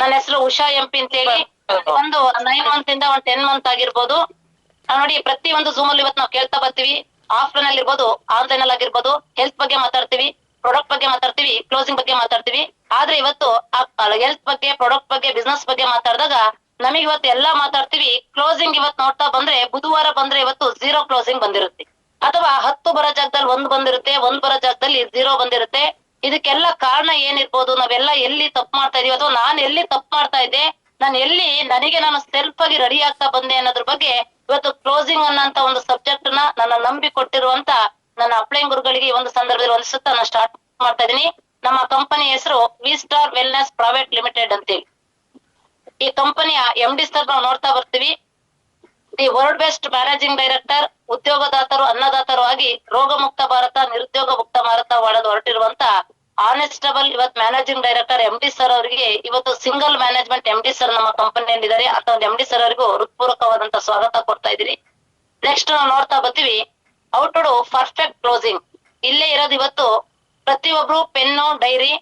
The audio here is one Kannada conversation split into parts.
ನನ್ನ ಹೆಸರು ಉಷಾ ಎಂಪಿ ಅಂತ ಹೇಳಿ. ಒಂದು 9 ಮಂತ್ ಇಂದ ಒಂದು 10 ಮಂತ್ ಆಗಿರ್ಬೋದು. ನೋಡಿ ಪ್ರತಿ ಒಂದು ಝೂಮ್ ಅಲ್ಲಿ ಇವತ್ತು ನಾವು ಕೇಳ್ತಾ ಬರ್ತೀವಿ. ಆಫ್ಲೈನ್ ಅಲ್ಲಿ ಇರ್ಬೋದು, ಆನ್ಲೈನ್ ಅಲ್ಲಿ ಆಗಿರ್ಬೋದು, ಹೆಲ್ತ್ ಬಗ್ಗೆ ಮಾತಾಡ್ತೀವಿ, ಪ್ರಾಡಕ್ಟ್ ಬಗ್ಗೆ ಮಾತಾಡ್ತೀವಿ, ಕ್ಲೋಸಿಂಗ್ ಬಗ್ಗೆ ಮಾತಾಡ್ತೀವಿ. ಆದ್ರೆ ಇವತ್ತು ಹೆಲ್ತ್ ಬಗ್ಗೆ, ಪ್ರಾಡಕ್ಟ್ ಬಗ್ಗೆ, ಬಿಸ್ನೆಸ್ ಬಗ್ಗೆ ಮಾತಾಡಿದಾಗ ನಮಗೆ ಇವತ್ತು ಎಲ್ಲಾ ಮಾತಾಡ್ತೀವಿ. ಕ್ಲೋಸಿಂಗ್ ಇವತ್ತು ನೋಡ್ತಾ ಬಂದ್ರೆ ಬುಧವಾರ ಬಂದ್ರೆ ಇವತ್ತು 0 ಕ್ಲೋಸಿಂಗ್ ಬಂದಿರುತ್ತೆ, ಅಥವಾ 10 ಬರೋ ಜಾಗದಲ್ಲಿ 1 ಬಂದಿರುತ್ತೆ, 1 ಬರೋ ಜಾಗದಲ್ಲಿ 0 ಬಂದಿರುತ್ತೆ. ಇದಕ್ಕೆಲ್ಲ ಕಾರಣ ಏನಿರ್ಬೋದು? ನಾವೆಲ್ಲ ಎಲ್ಲಿ ತಪ್ಪು ಮಾಡ್ತಾ ಇದೀವಿ, ಅಥವಾ ನಾನು ಎಲ್ಲಿ ತಪ್ಪು ಮಾಡ್ತಾ ಇದ್ದೆ, ನಾನು ಎಲ್ಲಿ ನಾನು ಸೆಲ್ಫ್ ಆಗಿ ರೆಡಿ ಆಗ್ತಾ ಬಂದೆ ಅನ್ನೋದ್ರ ಬಗ್ಗೆ ಇವತ್ತು ಕ್ಲೋಸಿಂಗ್ ಅನ್ನೋಂತ ಒಂದು ಸಬ್ಜೆಕ್ಟ್ ನನ್ನ ನಂಬಿ ಕೊಟ್ಟಿರುವಂತ ನನ್ನ ಅಪ್ಲೈನ್ ಗುರುಗಳಿಗೆ ಈ ಒಂದು ಸಂದರ್ಭದಲ್ಲಿ ಒಂದ್ಸುತ್ತ ನಾನು ಸ್ಟಾರ್ಟ್ ಮಾಡ್ತಾ ಇದೀನಿ. ನಮ್ಮ ಕಂಪನಿ ಹೆಸರು V star wellness private limited ಅಂತೇಳಿ. ಈ ಕಂಪನಿಯ MD ಸರ್ ನಾವು ನೋಡ್ತಾ ಬರ್ತೀವಿ. The world best managing director, ಉದ್ಯೋಗದಾತರು ಅನ್ನದಾತರು ಆಗಿ ರೋಗ ಮುಕ್ತ ಭಾರತ, ನಿರುದ್ಯೋಗ ಮುಕ್ತ ಭಾರತ ಮಾಡಲು ಹೊರಟಿರುವಂತ ಆನೆಸ್ಟಬಲ್ ಇವತ್ತು ಮ್ಯಾನೇಜಿಂಗ್ ಡೈರೆಕ್ಟರ್ MD ಸರ್ ಅವರಿಗೆ ಇವತ್ತು ಸಿಂಗಲ್ ಮ್ಯಾನೇಜ್ಮೆಂಟ್ MD ಸರ್ ನಮ್ಮ ಕಂಪನಿಯಲ್ಲಿ ಇದ್ದಾರೆ. ಅಂತ ಒಂದು MD ಸರ್ ಅವರಿಗೂ ಹೃತ್ಪೂರ್ವಕವಾದಂತ ಸ್ವಾಗತ ಕೊಡ್ತಾ ಇದೀನಿ. ನೆಕ್ಸ್ಟ್ ನಾವು ನೋಡ್ತಾ ಬರ್ತೀವಿ how to do perfect closing. ಇಲ್ಲೇ ಇರೋದು ಇವತ್ತು ಪ್ರತಿಯೊಬ್ರು ಪೆನ್ನು, ಡೈರಿ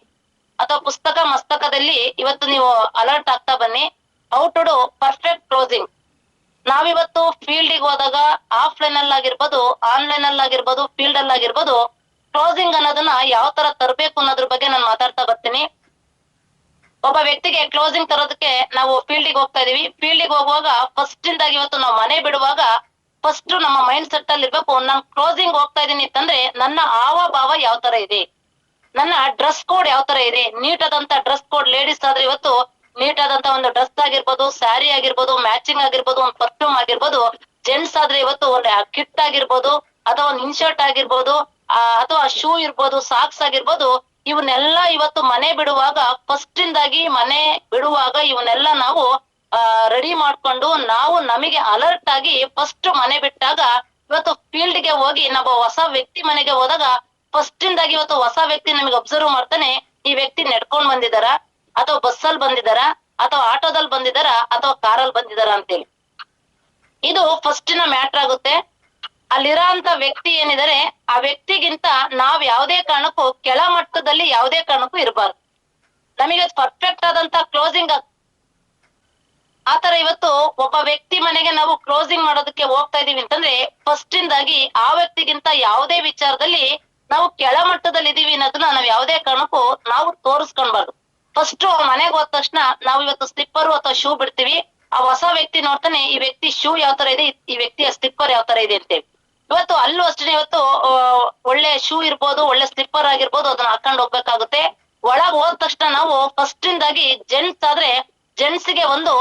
ಅಥವಾ ಪುಸ್ತಕ ಮಸ್ತಕದಲ್ಲಿ ಇವತ್ತು ನೀವು ಅಲರ್ಟ್ ಆಗ್ತಾ ಬನ್ನಿ. How to do perfect closing. ನಾವಿವತ್ತು ಫೀಲ್ಡ್ ಹೋದಾಗ ಆಫ್ಲೈನ್ ಅಲ್ಲಿ ಆಗಿರ್ಬೋದು, ಆನ್ಲೈನ್ ಅಲ್ಲಿ ಆಗಿರ್ಬೋದು, ಫೀಲ್ಡ್ ಅಲ್ಲಿ ಆಗಿರ್ಬೋದು, ಕ್ಲೋಸಿಂಗ್ ಅನ್ನೋದನ್ನ ಯಾವ ತರ ತರಬೇಕು ಅನ್ನೋದ್ರ ಬಗ್ಗೆ ನಾನು ಮಾತಾಡ್ತಾ ಬರ್ತೀನಿ. ಒಬ್ಬ ವ್ಯಕ್ತಿಗೆ ಕ್ಲೋಸಿಂಗ್ ತರೋದಕ್ಕೆ ನಾವು ಫೀಲ್ಡಿಗೆ ಹೋಗ್ತಾ ಇದೀವಿ. ಫೀಲ್ಡಿಗೆ ಹೋಗುವಾಗ ಫಸ್ಟ್ ಇಂದಾಗಿ ಇವತ್ತು ನಾವು ಮನೆ ಬಿಡುವಾಗ ಫಸ್ಟ್ ನಮ್ಮ ಮೈಂಡ್ ಸೆಟ್ ಅಲ್ಲಿ ಇರ್ಬೇಕು, ನಾನು ಕ್ಲೋಸಿಂಗ್ ಹೋಗ್ತಾ ಇದೀನಿ ಅಂತಂದ್ರೆ ನನ್ನ ಹಾವಭಾವ ಯಾವ ತರ ಇದೆ, ನನ್ನ ಡ್ರೆಸ್ ಕೋಡ್ ಯಾವ ತರ ಇದೆ. ನೀಟ್ ಆದಂತ ಡ್ರೆಸ್ ಕೋಡ್, ಲೇಡೀಸ್ ಆದ್ರೆ ಇವತ್ತು ನೀಟ್ ಆದಂತ ಒಂದು ಡ್ರೆಸ್ ಆಗಿರ್ಬೋದು, ಸ್ಯಾರಿ ಆಗಿರ್ಬೋದು, ಮ್ಯಾಚಿಂಗ್ ಆಗಿರ್ಬೋದು, ಒಂದು ಪರ್ಫ್ಯೂಮ್ ಆಗಿರ್ಬೋದು. ಜೆಂಟ್ಸ್ ಆದ್ರೆ ಇವತ್ತು ಒಂದು ಕಿಟ್ ಆಗಿರ್ಬೋದು, ಅಥವಾ ಒಂದು ಇನ್ಶರ್ಟ್ ಆಗಿರ್ಬೋದು, ಅಥವಾ ಶೂ ಇರ್ಬೋದು, ಸಾಕ್ಸ್ ಆಗಿರ್ಬೋದು. ಇವನ್ನೆಲ್ಲ ಇವತ್ತು ಮನೆ ಬಿಡುವಾಗ ಫಸ್ಟ್ ಇಂದಾಗಿ ಮನೆ ಬಿಡುವಾಗ ಇವನ್ನೆಲ್ಲ ನಾವು ರೆಡಿ ಮಾಡ್ಕೊಂಡು ನಾವು ನಮಗೆ ಅಲರ್ಟ್ ಆಗಿ ಫಸ್ಟ್ ಮನೆ ಬಿಟ್ಟಾಗ ಇವತ್ತು ಫೀಲ್ಡ್ ಗೆ ಹೋಗಿ ನಾವು ಹೊಸ ವ್ಯಕ್ತಿ ಮನೆಗೆ ಹೋದಾಗ ಫಸ್ಟ್ ಇಂದಾಗಿ ಇವತ್ತು ಹೊಸ ವ್ಯಕ್ತಿ ನಮಗೆ ಅಬ್ಸರ್ವ್ ಮಾಡ್ತಾನೆ. ಈ ವ್ಯಕ್ತಿ ನಡ್ಕೊಂಡ್ ಬಂದಿದಾರ, ಅಥವಾ ಬಸ್ಸಲ್ಲಿ ಬಂದಿದಾರ, ಅಥವಾ ಆಟೋದಲ್ಲಿ ಬಂದಿದಾರ, ಅಥವಾ ಕಾರಲ್ಲಿ ಬಂದಿದಾರ ಅಂತೇಳಿ. ಇದು ಫಸ್ಟಿನ ಮ್ಯಾಟ್ರ್ ಆಗುತ್ತೆ. ಅಲ್ಲಿರೋ ಅಂತ ವ್ಯಕ್ತಿ ಏನಿದ್ದಾರೆ ಆ ವ್ಯಕ್ತಿಗಿಂತ ನಾವ್ ಯಾವುದೇ ಕಾರಣಕ್ಕೂ ಕೆಳ ಮಟ್ಟದಲ್ಲಿ ಯಾವುದೇ ಕಾರಣಕ್ಕೂ ಇರಬಾರ್ದು. ನಮಗೆ ಪರ್ಫೆಕ್ಟ್ ಆದಂತ ಕ್ಲೋಸಿಂಗ್ ಆತರ ಇವತ್ತು ಒಬ್ಬ ವ್ಯಕ್ತಿ ಮನೆಗೆ ನಾವು ಕ್ಲೋಸಿಂಗ್ ಮಾಡೋದಕ್ಕೆ ಹೋಗ್ತಾ ಇದೀವಿ ಅಂತಂದ್ರೆ ಫಸ್ಟ್ ಇಂದಾಗಿ ಆ ವ್ಯಕ್ತಿಗಿಂತ ಯಾವುದೇ ವಿಚಾರದಲ್ಲಿ ನಾವು ಕೆಳ ಮಟ್ಟದಲ್ಲಿ ಇದೀವಿ ಅನ್ನೋದನ್ನ ನಾವ್ ಯಾವುದೇ ಕಾರಣಕ್ಕೂ ನಾವು ತೋರಿಸ್ಕೊಳ್ಬಾರ್ದು. ಫಸ್ಟ್ ಮನೆಗೆ ಹೋದ ತಕ್ಷಣ ನಾವು ಇವತ್ತು ಸ್ಲಿಪ್ಪರ್ ಅಥವಾ ಶೂ ಬಿಡ್ತೀವಿ. ಆ ಹೊಸ ವ್ಯಕ್ತಿ ನೋಡ್ತಾನೆ ಈ ವ್ಯಕ್ತಿ ಶೂ ಯಾವ ತರ ಇದೆ, ಈ ವ್ಯಕ್ತಿಯ ಸ್ಲಿಪ್ಪರ್ ಯಾವ ತರ ಇದೆ ಅಂತೇಳಿ. ಇವತ್ತು ಅಲ್ಲೂ ಅಷ್ಟೇ ಇವತ್ತು ಒಳ್ಳೆ ಶೂ ಇರ್ಬೋದು, ಒಳ್ಳೆ ಸ್ಲಿಪ್ಪರ್ ಆಗಿರ್ಬೋದು, ಅದನ್ನ ಹಾಕೊಂಡ್ ಹೋಗ್ಬೇಕಾಗುತ್ತೆ. ಒಳಗ್ ಹೋದ ತಕ್ಷಣ ನಾವು ಫಸ್ಟ್ ಇಂದಾಗಿ ಜೆಂಟ್ಸ್ ಆದ್ರೆ ಜೆಂಟ್ಸ್ ಗೆ ಒಂದು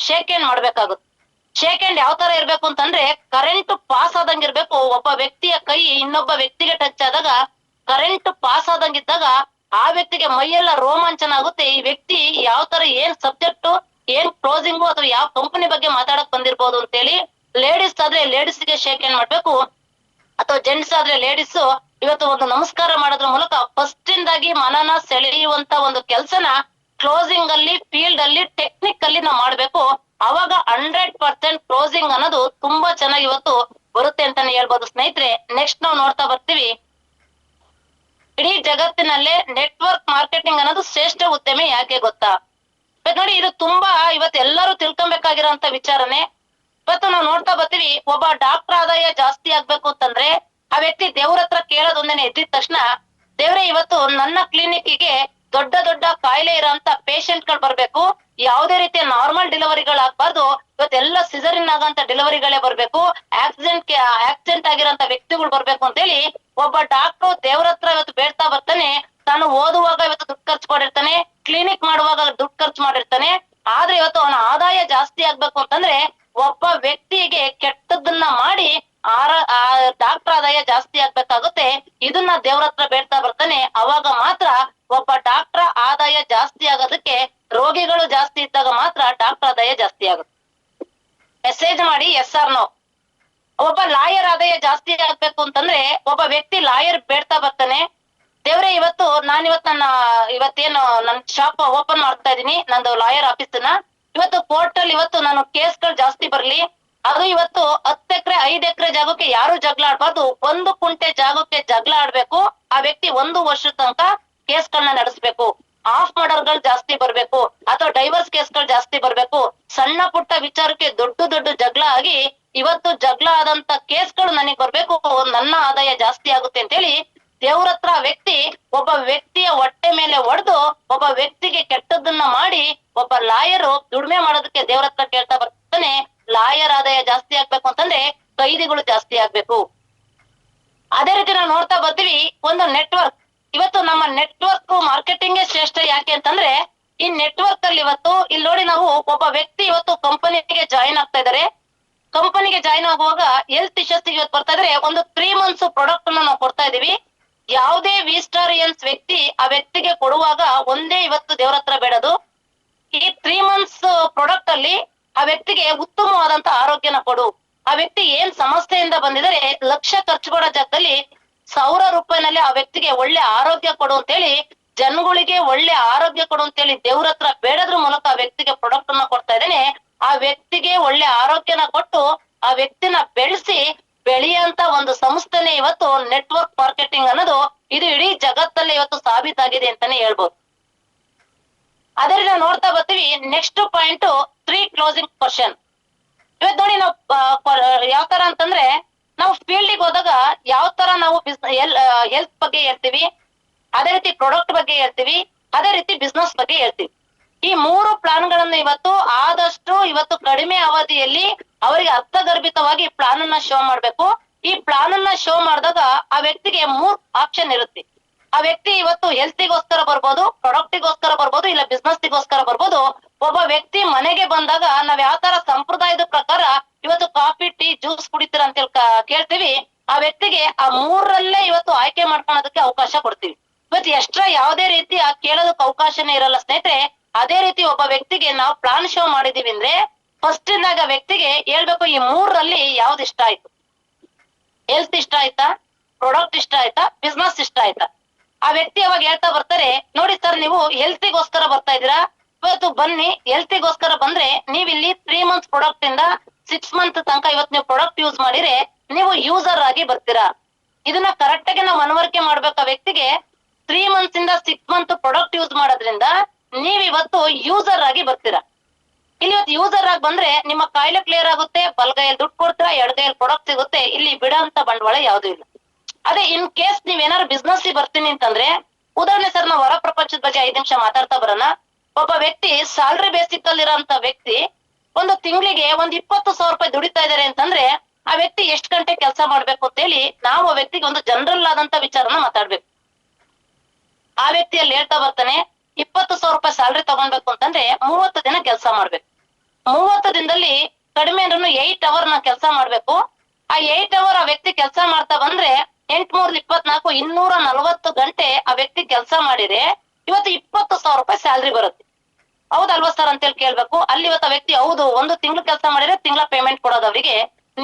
ಶೇಕ್ ಹ್ಯಾಂಡ್ ಮಾಡ್ಬೇಕಾಗುತ್ತೆ. ಶೇಕ್ ಹ್ಯಾಂಡ್ ಯಾವ ತರ ಇರ್ಬೇಕು ಅಂತಂದ್ರೆ ಕರೆಂಟ್ ಪಾಸ್ ಆದಂಗ ಇರ್ಬೇಕು. ಒಬ್ಬ ವ್ಯಕ್ತಿಯ ಕೈ ಇನ್ನೊಬ್ಬ ವ್ಯಕ್ತಿಗೆ ಟಚ್ ಆದಾಗ ಕರೆಂಟ್ ಪಾಸ್ ಆದಂಗಿದ್ದಾಗ ಆ ವ್ಯಕ್ತಿಗೆ ಮೈಯೆಲ್ಲ ರೋಮಾಂಚನ ಆಗುತ್ತೆ. ಈ ವ್ಯಕ್ತಿ ಯಾವ ತರ ಏನ್ ಸಬ್ಜೆಕ್ಟ್, ಏನ್ ಕ್ಲೋಸಿಂಗು, ಅಥವಾ ಯಾವ ಕಂಪನಿ ಬಗ್ಗೆ ಮಾತಾಡಕ್ ಬಂದಿರ್ಬೋದು ಅಂತೇಳಿ. ಲೇಡೀಸ್ ಆದ್ರೆ ಲೇಡೀಸ್ ಗೆ ಶೇಕ್ ಹ್ಯಾಂಡ್ ಮಾಡ್ಬೇಕು, ಅಥವಾ ಜೆಂಟ್ಸ್ ಆದ್ರೆ ಲೇಡೀಸ್ ಇವತ್ತು ಒಂದು ನಮಸ್ಕಾರ ಮಾಡೋದ್ರ ಮೂಲಕ ಫಸ್ಟ್ ಇಂದಾಗಿ ಮನನ ಸೆಳೆಯುವಂತ ಒಂದು ಕೆಲ್ಸನ ಕ್ಲೋಸಿಂಗ್ ಅಲ್ಲಿ, ಫೀಲ್ಡ್ ಅಲ್ಲಿ, ಟೆಕ್ನಿಕ್ ಅಲ್ಲಿ ನಾವು ಮಾಡ್ಬೇಕು. ಅವಾಗ 100% ಕ್ಲೋಸಿಂಗ್ ಅನ್ನೋದು ತುಂಬಾ ಚೆನ್ನಾಗಿ ಇವತ್ತು ಬರುತ್ತೆ ಅಂತಾನೆ ಹೇಳ್ಬೋದು ಸ್ನೇಹಿತರೆ. ನೆಕ್ಸ್ಟ್ ನಾವು ನೋಡ್ತಾ ಬರ್ತೀವಿ, ಇಡೀ ಜಗತ್ತಿನಲ್ಲೇ ನೆಟ್ವರ್ಕ್ ಮಾರ್ಕೆಟಿಂಗ್ ಅನ್ನೋದು ಶ್ರೇಷ್ಠ ಉದ್ಯಮಿ ಯಾಕೆ ಗೊತ್ತಾ? ನೋಡಿ, ಇದು ತುಂಬಾ ಇವತ್ತು ಎಲ್ಲರೂ ತಿಳ್ಕೊಬೇಕಾಗಿರೋಂತ ವಿಚಾರನೆ. ಇವತ್ತು ನಾವು ನೋಡ್ತಾ ಬರ್ತೀವಿ, ಒಬ್ಬ ಡಾಕ್ಟರ್ ಆದಾಯ ಜಾಸ್ತಿ ಆಗ್ಬೇಕು ಅಂತಂದ್ರೆ ಆ ವ್ಯಕ್ತಿ ದೇವ್ರ ಹತ್ರ ಕೇಳೋದೊಂದೇನೆ. ಎದ್ದಿದ ತಕ್ಷಣ ದೇವ್ರೆ ಇವತ್ತು ನನ್ನ ಕ್ಲಿನಿಕ್ಗೆ ದೊಡ್ಡ ದೊಡ್ಡ ಕಾಯಿಲೆ ಇರೋಂತ ಪೇಷಂಟ್ ಗಳು ಬರ್ಬೇಕು, ಯಾವುದೇ ರೀತಿಯ ನಾರ್ಮಲ್ ಡೆಲಿವರಿಗಳಾಗಬಾರ್ದು, ಇವತ್ತೆಲ್ಲ ಸಿಸರಿನ್ ಆಗಂತ ಡೆಲಿವರಿಗಳೇ ಬರ್ಬೇಕು, ಆಕ್ಸಿಡೆಂಟ್ ಆಗಿರೋಂತ ವ್ಯಕ್ತಿಗಳು ಬರ್ಬೇಕು ಅಂತೇಳಿ ಒಬ್ಬ ಡಾಕ್ಟರ್ ದೇವ್ರ ಹತ್ರ ಇವತ್ತು ಬೇಡ್ತಾ ಬರ್ತಾನೆ. ತಾನು ಓದುವಾಗ ಇವತ್ತು ದುಡ್ಡು ಖರ್ಚು ಮಾಡಿರ್ತಾನೆ, ಕ್ಲಿನಿಕ್ ಮಾಡುವಾಗ ದುಡ್ಡು ಖರ್ಚು ಮಾಡಿರ್ತಾನೆ. ಆದ್ರೆ ಇವತ್ತು ಅವನ ಆದಾಯ ಜಾಸ್ತಿ ಆಗ್ಬೇಕು ಅಂತಂದ್ರೆ ಒಬ್ಬ ವ್ಯಕ್ತಿಗೆ ಕೆಟ್ಟದನ್ನ ಮಾಡಿ ಡಾಕ್ಟರ್ ಆದಾಯ ಜಾಸ್ತಿ ಆಗ್ಬೇಕಾಗುತ್ತೆ. ಇದನ್ನ ದೇವ್ರ ಹತ್ರ ಬೇಡ್ತಾ ಬರ್ತಾನೆ. ಅವಾಗ ಮಾತ್ರ ಒಬ್ಬ ಡಾಕ್ಟರ್ ಆದಾಯ ಜಾಸ್ತಿ ಆಗೋದಕ್ಕೆ, ರೋಗಿಗಳು ಜಾಸ್ತಿ ಇದ್ದಾಗ ಮಾತ್ರ ಡಾಕ್ಟರ್ ಆದಾಯ ಜಾಸ್ತಿ ಆಗುತ್ತೆ. ಮೆಸೇಜ್ ಮಾಡಿ ಎಸ್ ಆರ್ ನೋ. ಒಬ್ಬ ಲಾಯರ್ ಆದಾಯ ಜಾಸ್ತಿ ಆಗ್ಬೇಕು ಅಂತಂದ್ರೆ ಒಬ್ಬ ವ್ಯಕ್ತಿ ಲಾಯರ್ ಬೇಡ್ತಾ ಬರ್ತಾನೆ. ದೇವ್ರೆ ಇವತ್ತೇನು ನನ್ ಶಾಪ್ ಓಪನ್ ಮಾಡ್ತಾ ಇದೀನಿ, ನಂದು ಲಾಯರ್ ಆಫೀಸ್ನ. ಇವತ್ತು ಕೋರ್ಟ್ ಅಲ್ಲಿ ಇವತ್ತು ನಾನು ಕೇಸ್ಗಳು ಜಾಸ್ತಿ ಬರ್ಲಿ. ಅದು ಇವತ್ತು 10 ಎಕರೆ 5 ಎಕರೆ ಜಾಗಕ್ಕೆ ಯಾರು ಜಗಳ ಆಡ್ಬಾರ್ದು, 1 ಕುಂಟೆ ಜಾಗಕ್ಕೆ ಜಗಳ ಆಡ್ಬೇಕು. ಆ ವ್ಯಕ್ತಿ 1 ವರ್ಷದ ತನಕ ಕೇಸ್ಗಳನ್ನ ನಡೆಸ್ಬೇಕು. ಆಫ್ ಮರ್ಡರ್ಗಳು ಜಾಸ್ತಿ ಬರ್ಬೇಕು, ಅಥವಾ ಡೈವರ್ಸ್ ಕೇಸ್ ಜಾಸ್ತಿ ಬರ್ಬೇಕು. ಸಣ್ಣ ಪುಟ್ಟ ವಿಚಾರಕ್ಕೆ ದೊಡ್ಡ ದೊಡ್ಡ ಜಗಳ ಆಗಿ ಇವತ್ತು ಜಗಳ ಆದಂತ ಕೇಸ್ಗಳು ನನಗ್ ಬರ್ಬೇಕು, ನನ್ನ ಆದಾಯ ಜಾಸ್ತಿ ಆಗುತ್ತೆ ಅಂತ ಹೇಳಿ ದೇವ್ರ ಹತ್ರ ವ್ಯಕ್ತಿ ಒಬ್ಬ ವ್ಯಕ್ತಿಯ ಹೊಟ್ಟೆ ಮೇಲೆ ಒಡೆದು ಒಬ್ಬ ವ್ಯಕ್ತಿಗೆ ಕೆಟ್ಟದ್ದನ್ನ ಮಾಡಿ ಒಬ್ಬ ಲಾಯರು ದುಡಿಮೆ ಮಾಡೋದಕ್ಕೆ ದೇವ್ರ ಹತ್ರ ಕೇಳ್ತಾ ಬರ್ತಾನೆ. ಲಾಯರ್ ಆದಾಯ ಜಾಸ್ತಿ ಆಗ್ಬೇಕು ಅಂತಂದ್ರೆ ಕೈದಿಗಳು ಜಾಸ್ತಿ ಆಗ್ಬೇಕು. ಅದೇ ರೀತಿ ನಾವು ನೋಡ್ತಾ ಬರ್ತೀವಿ ಒಂದು ನೆಟ್ವರ್ಕ್. ಇವತ್ತು ನಮ್ಮ ನೆಟ್ವರ್ಕ್ ಮಾರ್ಕೆಟಿಂಗ್ ಶ್ರೇಷ್ಠ. ಯಾಕೆ ಅಂತಂದ್ರೆ ಈ ನೆಟ್ವರ್ಕ್ ಅಲ್ಲಿ ಇವತ್ತು ಇಲ್ಲಿ ನೋಡಿ, ನಾವು ಒಬ್ಬ ವ್ಯಕ್ತಿ ಇವತ್ತು ಕಂಪನಿಗೆ ಜಾಯಿನ್ ಆಗ್ತಾ ಇದಾರೆ. ಕಂಪನಿಗೆ ಜಾಯಿನ್ ಆಗುವಾಗ ಹೆಲ್ತ್ ಇಶ್ಯೂಸ್ ಇವತ್ತು ಬರ್ತಾ ಇದ್ರೆ ಒಂದು 3 months ಪ್ರಾಡಕ್ಟ್ ಅನ್ನ ನಾವು ಕೊಡ್ತಾ ಇದೀವಿ. ಯಾವುದೇ ವಿಸ್ಟಾರಿಯನ್ಸ್ ವ್ಯಕ್ತಿ ಆ ವ್ಯಕ್ತಿಗೆ ಕೊಡುವಾಗ ಒಂದೇ ಇವತ್ತು ದೇವ್ರ ಹತ್ರ ಬೇಡದು, ಈ 3 months ಪ್ರಾಡಕ್ಟ್ ಅಲ್ಲಿ ಆ ವ್ಯಕ್ತಿಗೆ ಉತ್ತಮವಾದಂತ ಆರೋಗ್ಯನ ಕೊಡು. ಆ ವ್ಯಕ್ತಿ ಏನ್ ಸಮಸ್ಯೆಯಿಂದ ಬಂದಿದರೆ ಲಕ್ಷ ಖರ್ಚು ಮಾಡೋ ಜಾಗದಲ್ಲಿ 1000 ರೂಪಾಯಿನಲ್ಲಿ ಆ ವ್ಯಕ್ತಿಗೆ ಒಳ್ಳೆ ಆರೋಗ್ಯ ಕೊಡು ಅಂತೇಳಿ, ಜನಗಳಿಗೆ ಒಳ್ಳೆ ಆರೋಗ್ಯ ಕೊಡು ಅಂತೇಳಿ ದೇವ್ರ ಹತ್ರ ಬೇಡದ್ರ ಮೂಲಕ ಆ ವ್ಯಕ್ತಿಗೆ ಪ್ರಾಡಕ್ಟ್ ಅನ್ನ ಕೊಡ್ತಾ ಇದ್ದೇನೆ. ಆ ವ್ಯಕ್ತಿಗೆ ಒಳ್ಳೆ ಆರೋಗ್ಯನ ಕೊಟ್ಟು ಆ ವ್ಯಕ್ತಿನ ಬೆಳೆಸಿ ಬೆಳೆಯಂತ ಒಂದು ಸಂಸ್ಥೆನೆ ಇವತ್ತು ನೆಟ್ವರ್ಕ್ ಮಾರ್ಕೆಟಿಂಗ್ ಅನ್ನೋದು. ಇದು ಇಡೀ ಜಗತ್ತಲ್ಲಿ ಇವತ್ತು ಸಾಬೀತಾಗಿದೆ ಅಂತಾನೆ ಹೇಳ್ಬೋದು. ಅದೇ ನಾವು ನೋಡ್ತಾ ಬರ್ತೀವಿ. Next point 3 closing question. ಇವತ್ತು ನೋಡಿ ನಾವು ಯಾವ ತರ ಅಂತಂದ್ರೆ, ನಾವು ಫೀಲ್ಡಿಗೆ ಹೋದಾಗ ಯಾವ ತರ ನಾವು ಹೆಲ್ತ್ ಬಗ್ಗೆ ಹೇಳ್ತೀವಿ, ಅದೇ ರೀತಿ ಪ್ರಾಡಕ್ಟ್ ಬಗ್ಗೆ ಹೇಳ್ತೀವಿ, ಅದೇ ರೀತಿ ಬಿಸ್ನೆಸ್ ಬಗ್ಗೆ ಹೇಳ್ತೀವಿ. ಈ 3 ಪ್ಲಾನ್ಗಳನ್ನು ಇವತ್ತು ಆದಷ್ಟು ಇವತ್ತು ಕಡಿಮೆ ಅವಧಿಯಲ್ಲಿ ಅವರಿಗೆ ಅರ್ಥಗರ್ಭಿತವಾಗಿ ಪ್ಲಾನ್ ಅನ್ನ ಶೋ ಮಾಡ್ಬೇಕು. ಈ ಪ್ಲಾನ್ ಅನ್ನ ಶೋ ಮಾಡಿದಾಗ ಆ ವ್ಯಕ್ತಿಗೆ 3 ಆಪ್ಷನ್ ಇರುತ್ತೆ. ಆ ವ್ಯಕ್ತಿ ಇವತ್ತು ಹೆಲ್ತಿಗೋಸ್ಕರ ಬರ್ಬೋದು, ಪ್ರಾಡಕ್ಟಿಗೋಸ್ಕರ ಬರ್ಬೋದು, ಇಲ್ಲ ಬಿಸ್ನೆಸ್ಗೋಸ್ಕರ ಬರ್ಬೋದು. ಒಬ್ಬ ವ್ಯಕ್ತಿ ಮನೆಗೆ ಬಂದಾಗ ನಾವ್ ಯಾವ ತರ ಸಂಪ್ರದಾಯದ ಪ್ರಕಾರ ಇವತ್ತು ಕಾಫಿ, ಟೀ, ಜ್ಯೂಸ್ ಕುಡಿತೀರ ಅಂತ ಕೇಳ್ತೀವಿ. ಆ ವ್ಯಕ್ತಿಗೆ ಆ 3ರಲ್ಲೇ ಇವತ್ತು ಆಯ್ಕೆ ಮಾಡ್ಕೊಳ್ಳೋದಕ್ಕೆ ಅವಕಾಶ ಕೊಡ್ತೀವಿ. ಇವತ್ತು ಎಕ್ಸ್ಟ್ರಾ ಯಾವುದೇ ರೀತಿ ಆ ಕೇಳೋದಕ್ಕೆ ಅವಕಾಶನೇ ಇರಲ್ಲ ಸ್ನೇಹಿತರೆ. ಅದೇ ರೀತಿ ಒಬ್ಬ ವ್ಯಕ್ತಿಗೆ ನಾವು ಪ್ಲಾನ್ ಶೋ ಮಾಡಿದೀವಿ ಅಂದ್ರೆ ಫಸ್ಟ್ ಇಂದಾಗ ವ್ಯಕ್ತಿಗೆ ಹೇಳ್ಬೇಕು, ಈ 3ರಲ್ಲಿ ಯಾವ್ದು ಇಷ್ಟ ಆಯ್ತು. ಹೆಲ್ತ್ ಇಷ್ಟ ಆಯ್ತಾ, ಪ್ರಾಡಕ್ಟ್ ಇಷ್ಟ ಆಯ್ತಾ, ಬಿಸ್ನೆಸ್ ಇಷ್ಟ ಆಯ್ತಾ. ಆ ವ್ಯಕ್ತಿ ಅವಾಗ ಹೇಳ್ತಾ ಬರ್ತಾರೆ, ನೋಡಿ ಸರ್ ನೀವು ಹೆಲ್ತಿಗೋಸ್ಕರ ಬರ್ತಾ ಇದೀರಾ, ಇವತ್ತು ಬನ್ನಿ. ಹೆಲ್ತಿಗೋಸ್ಕರ ಬಂದ್ರೆ ನೀವ್ ಇಲ್ಲಿ 3 months ಪ್ರಾಡಕ್ಟ್ ಇಂದ 6 month ತನಕ ಇವತ್ತು ನೀವು ಪ್ರಾಡಕ್ಟ್ ಯೂಸ್ ಮಾಡಿದ್ರೆ ನೀವು ಯೂಸರ್ ಆಗಿ ಬರ್ತೀರಾ. ಇದನ್ನ ಕರೆಕ್ಟ್ ಆಗಿ ನಾವು ಮನವರಿಕೆ ಮಾಡ್ಬೇಕು ಆ ವ್ಯಕ್ತಿಗೆ. 3 months ಇಂದ 6 month ಪ್ರಾಡಕ್ಟ್ ಯೂಸ್ ಮಾಡೋದ್ರಿಂದ ನೀವ್ ಇವತ್ತು ಯೂಸರ್ ಆಗಿ ಬರ್ತೀರಾ. ಇಲ್ಲಿ ಇವತ್ತು ಯೂಸರ್ ಆಗಿ ಬಂದ್ರೆ ನಿಮ್ಮ ಕಾಯಿಲೆ ಕ್ಲಿಯರ್ ಆಗುತ್ತೆ, ಬಲಗೈಯಲ್ಲಿ ದುಡ್ಡು ಕೊಡ್ತೀರಾ, ಎಡಗೈಯಲ್ಲಿ ಪ್ರಾಡಕ್ಟ್ ಸಿಗುತ್ತೆ. ಇಲ್ಲಿ ಬಿಡೋಂತ ಬಂಡವಾಳ ಯಾವ್ದು ಇಲ್ಲ. ಅದೇ ಇನ್ ಕೇಸ್ ನೀವೇನಾದ್ರು ಬಿಸ್ನೆಸ್ ಬರ್ತೀನಿ ಅಂತಂದ್ರೆ, ಉದಾಹರಣೆ ಸರ್ ನಾವು ಹೊರ ಪ್ರಪಂಚದ ಬಗ್ಗೆ 5 ನಿಮಿಷ ಮಾತಾಡ್ತಾ ಬರೋಣ. ಒಬ್ಬ ವ್ಯಕ್ತಿ ಸ್ಯಾಲ್ರಿ ಬೇಸಿಕ್ ಅಲ್ಲಿ ಇರೋಂತ ವ್ಯಕ್ತಿ ಒಂದು ತಿಂಗಳಿಗೆ 20,000 ರೂಪಾಯಿ ದುಡಿತಾ ಇದಾರೆ ಅಂತಂದ್ರೆ ಆ ವ್ಯಕ್ತಿ ಎಷ್ಟು ಗಂಟೆ ಕೆಲಸ ಮಾಡ್ಬೇಕು ಅಂತ ಹೇಳಿ ನಾವು ಆ ವ್ಯಕ್ತಿಗೆ ಒಂದು ಜನರಲ್ ಆದಂತ ವಿಚಾರನ ಮಾತಾಡ್ಬೇಕು. ಆ ವ್ಯಕ್ತಿಯಲ್ಲಿ ಹೇಳ್ತಾ ಬರ್ತಾನೆ, 20,000 ರೂಪಾಯಿ ಸ್ಯಾಲ್ರಿ ತಗೊಳ್ಬೇಕು ಅಂತಂದ್ರೆ 30 ದಿನ ಕೆಲಸ ಮಾಡ್ಬೇಕು. 30 ದಿನದಲ್ಲಿ ಕಡಿಮೆ ಅಂದ್ರೂ 8 hour ನಾ ಕೆಲಸ ಮಾಡ್ಬೇಕು. ಆ 8 hour ಆ ವ್ಯಕ್ತಿ ಕೆಲಸ ಮಾಡ್ತಾ ಬಂದ್ರೆ 8 3 24 240 ಗಂಟೆ ಆ ವ್ಯಕ್ತಿ ಕೆಲಸ ಮಾಡಿದ್ರೆ ಇವತ್ತು 20,000 ರೂಪಾಯಿ ಸ್ಯಾಲ್ರಿ ಬರುತ್ತೆ. ಹೌದಲ್ವಾ ಸರ್ ಅಂತೇಳಿ ಕೇಳ್ಬೇಕು. ಅಲ್ಲಿ ಇವತ್ತು ಆ ವ್ಯಕ್ತಿ ಹೌದು, ಒಂದು ತಿಂಗಳು ಕೆಲಸ ಮಾಡಿದ್ರೆ ತಿಂಗಳ ಪೇಮೆಂಟ್ ಕೊಡೋದು ಅವರಿಗೆ.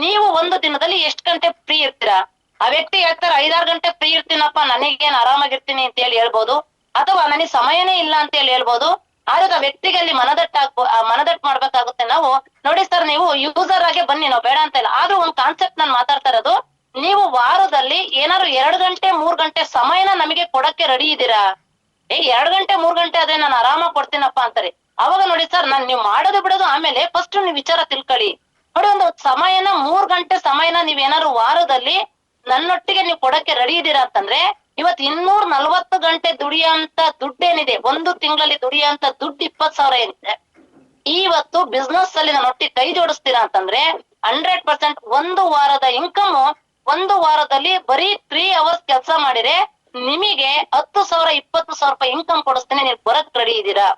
ನೀವು ಒಂದು ದಿನದಲ್ಲಿ ಎಷ್ಟು ಗಂಟೆ ಫ್ರೀ ಇರ್ತೀರಾ? ಆ ವ್ಯಕ್ತಿ ಹೇಳ್ತಾರೆ 5-6 ಗಂಟೆ ಫ್ರೀ ಇರ್ತೀನಪ್ಪ, ನನಗೇನ್ ಆರಾಮಾಗಿರ್ತೀನಿ ಅಂತ ಹೇಳಿ ಹೇಳ್ಬೋದು, ಅಥವಾ ನನಗೆ ಸಮಯನೇ ಇಲ್ಲ ಅಂತ ಹೇಳಿ ಹೇಳ್ಬೋದು. ಆದ್ರೆ ಆ ವ್ಯಕ್ತಿಗೆ ಅಲ್ಲಿ ಮನದಟ್ಟು ಮಾಡ್ಬೇಕಾಗುತ್ತೆ ನಾವು. ನೋಡಿ ಸರ್ ನೀವು ಯೂಸರ್ ಆಗಿ ಬನ್ನಿ, ನಾವು ಬೇಡ ಅಂತ ಇಲ್ಲ. ಆದ್ರೂ ಒಂದ್ ಕಾನ್ಸೆಪ್ಟ್ ನಾನು ಮಾತಾಡ್ತಾ ಇರೋದು, ನೀವು ವಾರದಲ್ಲಿ ಏನಾದ್ರು 2 ಗಂಟೆ 3 ಗಂಟೆ ಸಮಯನ ನಮಗೆ ಕೊಡಕ್ಕೆ ರೆಡಿ ಇದ್ದೀರಾ? 2 ಗಂಟೆ 3 ಗಂಟೆ ಆದ್ರೆ ನಾನು ಆರಾಮಾಗಿ ಕೊಡ್ತೀನಪ್ಪ ಅಂತಾರೆ. ಅವಾಗ ನೋಡಿ ಸರ್, ನೀವು ಮಾಡೋದು ಬಿಡೋದು ಆಮೇಲೆ ಫಸ್ಟ್ ನೀವು ವಿಚಾರ ತಿಳ್ಕೊಳ್ಳಿ. ನೋಡಿ, ಒಂದು ಸಮಯನ 3 ಗಂಟೆ ಸಮಯನ ನೀವೇನಾದ್ರು ವಾರದಲ್ಲಿ ನನ್ನೊಟ್ಟಿಗೆ ನೀವು ಕೊಡಕ್ಕೆ ರೆಡಿ ಇದ್ದೀರಾ ಅಂತಂದ್ರೆ ಇವತ್ತು 240 ಗಂಟೆ ದುಡಿಯೋಂತ ದುಡ್ಡೇನಿದೆ, ಒಂದು ತಿಂಗಳಲ್ಲಿ ದುಡಿಯೋಂತ ದುಡ್ಡು 20,000 ಏನಿದೆ, ಇವತ್ತು ಬಿಸ್ನೆಸ್ ಅಲ್ಲಿ ನಾನು ಒಟ್ಟಿಗೆ ಕೈ ಜೋಡಿಸ್ತೀರಾ ಅಂತಂದ್ರೆ 100% ಒಂದು ವಾರದ ಇನ್ಕಮ್, ಒಂದು ವಾರದಲ್ಲಿ ಬರೀ 3 hours ಕೆಲಸ ಮಾಡಿದ್ರೆ ನಿಮಗೆ 10,000 20,000 ರೂಪಾಯಿ ಇನ್ಕಮ್ ಕೊಡಿಸ್ತೀನಿ, ನೀವು ಬರಕ್ ರೆಡಿ ಇದ್ದೀರಾ?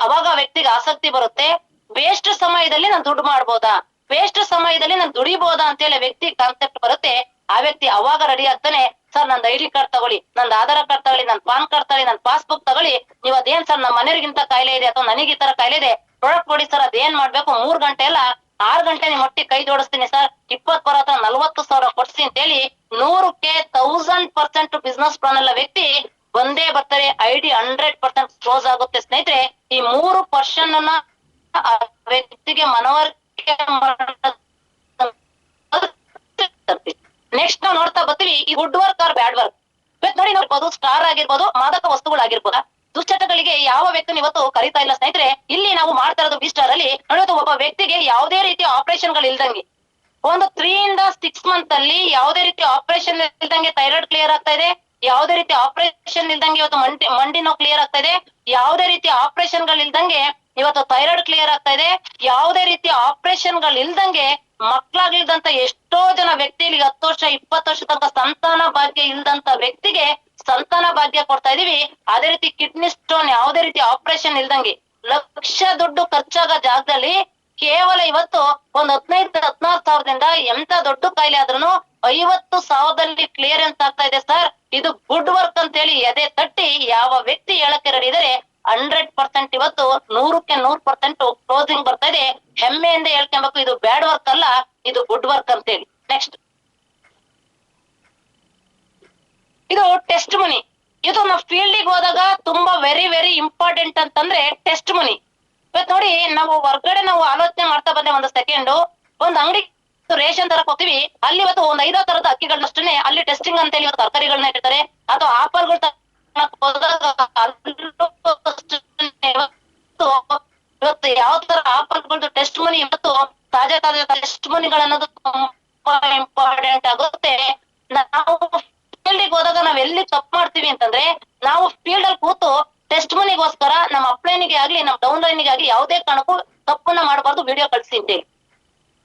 ಅವಾಗ ವ್ಯಕ್ತಿಗೆ ಆಸಕ್ತಿ ಬರುತ್ತೆ. ವೇಸ್ಟ್ ಸಮಯದಲ್ಲಿ ನಾನು ದುಡ್ಡು ಮಾಡ್ಬೋದಾ, ವೇಸ್ಟ್ ಸಮಯದಲ್ಲಿ ನಾನು ದುಡಿಬೋದಾ ಅಂತೇಳಿ ವ್ಯಕ್ತಿ ಕಾನ್ಸೆಪ್ಟ್ ಬರುತ್ತೆ. ಆ ವ್ಯಕ್ತಿ ಅವಾಗ ರೆಡಿ ಆಗ್ತಾನೆ. ಸರ್ ನಂದು ID ಕಾರ್ಡ್ ತಗೊಳ್ಳಿ, ನಂದು ಆಧಾರ್ ಕಾರ್ಡ್ ತಗೊಳ್ಳಿ, ನನ್ ಪಾನ್ ಕಾರ್ಡ್ ತಗೊಳ್ಳಿ, ನನ್ ಪಾಸ್ಬುಕ್ ತಗೊಳ್ಳಿ. ನೀವ್ ಅದೇನ್ ಸರ್ ನಮ್ಮ ಮನೆಯವ್ರಿಗಿಂತ ಕಾಯಿಲೆ ಇದೆ ಅಥವಾ ನನಗೆ ಈ ತರ ಕಾಯಿಲೆ ಇದೆ, ಪ್ರಾಡಕ್ಟ್ ಕೊಡಿ ಸರ್. ಅದೇನ್ ಮಾಡ್ಬೇಕು, 3 ಗಂಟೆ ಅಲ್ಲ 6 ಗಂಟೆ ನಿಮ್ ಒಟ್ಟಿಗೆ ಕೈ ಜೋಡಿಸ್ತೀನಿ ಸರ್, 20 ಬರತ್ತ 40,000 ಕೊಡ್ಸಿ ಅಂತೇಳಿ 100ಕ್ಕೆ 1000% ಬಿಸ್ನೆಸ್ ಪ್ಲಾನ್ ಎಲ್ಲ ವ್ಯಕ್ತಿ ಬಂದೇ ಬರ್ತಾರೆ. ID 100% ಕ್ಲೋಸ್ ಆಗುತ್ತೆ ಸ್ನೇಹಿತರೆ. ಈ 3% ಅನ್ನ ವ್ಯಕ್ತಿಗೆ ಮನವರಿಕೆ ನೆಕ್ಸ್ಟ್ ನಾವು ನೋಡ್ತಾ ಬರ್ತೀವಿ ಈ ಗುಡ್ ವರ್ಕ್ ಆರ್ ಬ್ಯಾಡ್ ವರ್ಕ್. ನೋಡಿ ನೋಡ್ಬೋದು, ಸ್ಟಾರ್ ಆಗಿರ್ಬೋದು, ಮಾದಕ ವಸ್ತುಗಳಾಗಿರ್ಬೋದಾ, ದುಶ್ಚಟಗಳಿಗೆ ಯಾವ ವ್ಯಕ್ತಿನ ಇವತ್ತು ಕರೀತಾ ಇಲ್ಲ ಸ್ನೇಹಿತರೆ. ಇಲ್ಲಿ ನಾವು ಮಾಡ್ತಾ ಇರೋದು ವಿ ಸ್ಟಾರ್ ಅಲ್ಲಿ ನೋಡಿ, ಒಬ್ಬ ವ್ಯಕ್ತಿಗೆ ಯಾವುದೇ ರೀತಿಯ ಆಪರೇಷನ್ ಗಳು ಇಲ್ದಂಗೆ ಒಂದು 3 ಇಂದ 6 ಮಂತ್ ಅಲ್ಲಿ ಯಾವುದೇ ರೀತಿ ಆಪರೇಷನ್ ಇಲ್ದಂಗೆ ಥೈರಾಯ್ಡ್ ಕ್ಲಿಯರ್ ಆಗ್ತಾ ಇದೆ, ಯಾವುದೇ ರೀತಿ ಆಪರೇಷನ್ ಇಲ್ದಂಗೆ ಇವತ್ತು ಮಂಡಿ ನೋವು ಕ್ಲಿಯರ್ ಆಗ್ತಾ ಇದೆ, ಯಾವುದೇ ರೀತಿ ಆಪರೇಷನ್ ಗಳು ಇಲ್ದಂಗೆ ಇವತ್ತು ಥೈರಾಯ್ಡ್ ಕ್ಲಿಯರ್ ಆಗ್ತಾ ಇದೆ, ಯಾವುದೇ ರೀತಿ ಆಪರೇಷನ್ ಗಳು ಇಲ್ದಂಗೆ ಮಕ್ಕಳಾಗಿಲ್ದಂತ ಎಷ್ಟೋ ಜನ ವ್ಯಕ್ತಿ ಇಲ್ಲಿ 10 ವರ್ಷ 20 ವರ್ಷ ತನಕ ಸಂತಾನ ಭಾಗ್ಯ ಇಲ್ದಂತ ವ್ಯಕ್ತಿಗೆ ಸಂತಾನ ಭಾಗ್ಯ ಕೊಡ್ತಾ ಇದೀವಿ. ಅದೇ ರೀತಿ ಕಿಡ್ನಿ ಸ್ಟೋನ್ ಯಾವುದೇ ರೀತಿ ಆಪರೇಷನ್ ಇಲ್ದಂಗೆ ಲಕ್ಷ ದುಡ್ಡು ಖರ್ಚಾಗೋ ಜಾಗದಲ್ಲಿ ಕೇವಲ ಇವತ್ತು ಒಂದ್ 15-16 ಸಾವಿರದಿಂದ ಎಂತ ದೊಡ್ಡ ಕಾಯಿಲೆ ಆದ್ರೂ 50,000ದಲ್ಲಿ ಕ್ಲಿಯರೆನ್ಸ್ ಆಗ್ತಾ ಇದೆ ಸರ್. ಇದು ಗುಡ್ ವರ್ಕ್ ಅಂತ ಹೇಳಿ ಎದೆ ತಟ್ಟಿ ಯಾವ ವ್ಯಕ್ತಿ ಹೇಳಕ್ಕೆ ರೆಡಿ ಇದಾರೆ 100% ಇವತ್ತು 100ಕ್ಕೆ 100% ಕ್ಲೋಸಿಂಗ್ ಬರ್ತಾ ಇದೆ. ಹೆಮ್ಮೆಯಿಂದ ಹೇಳ್ಕೊಬೇಕು, ಇದು ಬ್ಯಾಡ್ ವರ್ಕ್ ಅಲ್ಲ, ಇದು ಗುಡ್ ವರ್ಕ್ ಅಂತ ಹೇಳಿ. ನೆಕ್ಸ್ಟ್, ಇದು ಟೆಸ್ಟ್ ಮನಿ. ಇದು ನಾವು ಫೀಲ್ಡಿಗೆ ಹೋದಾಗ ತುಂಬಾ ವೆರಿ ವೆರಿ ಇಂಪಾರ್ಟೆಂಟ್ ಅಂತಂದ್ರೆ ಟೆಸ್ಟ್ ಮನಿ. ಇವತ್ತು ನೋಡಿ, ನಾವು ಹೊರ್ಗಡೆ ನಾವು ಆಲೋಚನೆ ಮಾಡ್ತಾ ಬಂದೆ ಒಂದು ಸೆಕೆಂಡ್, ಒಂದ್ ಅಂಗಡಿ ರೇಷನ್ ತರಕ್ ಹೋಗ್ತೀವಿ, ಅಲ್ಲಿ ಇವತ್ತು ಒಂದ್ 5 ತರದ ಅಕ್ಕಿಗಳನ್ನಷ್ಟೇ ಅಲ್ಲಿ ಟೆಸ್ಟಿಂಗ್ ಅಂತ ಹೇಳಿ ತರಕಾರಿಗಳನ್ನ ಇಟ್ಟಿರ್ತಾರೆ, ಅಥವಾ ಆಪಲ್ಗಳು ಇವತ್ತು ಯಾವ ತರ ಆಪಲ್ಗಳದ್ದು ಟೆಸ್ಟ್ ಮನಿ, ಇವತ್ತು ತಾಜಾ ಟೆಸ್ಟ್ ಮನಿಗಳನ್ನೋದು ತುಂಬಾ ಇಂಪಾರ್ಟೆಂಟ್ ಆಗುತ್ತೆ. ನಾವು ಫೀಲ್ಡಿಗೆ ಹೋದಾಗ ನಾವ್ ಎಲ್ಲಿ ತಪ್ಪು ಮಾಡ್ತೀವಿ ಅಂತಂದ್ರೆ, ನಾವು ಫೀಲ್ಡ್ ಅಲ್ಲಿ ಕೂತು ಟೆಸ್ಟ್ ಮನಿಗೋಸ್ಕರ ನಮ್ಮ ಅಪ್ಲೈನಿಗೆ ಆಗ್ಲಿ ನಮ್ಮ ಡೌನ್ ಲೈನ್ಗೆ ಆಗ್ಲಿ ಯಾವುದೇ ಕಾರಣಕ್ಕೂ ತಪ್ಪನ್ನ ಮಾಡಬಾರ್ದು, ವಿಡಿಯೋ ಕಳಿಸಿ ಅಂತೇಳಿ.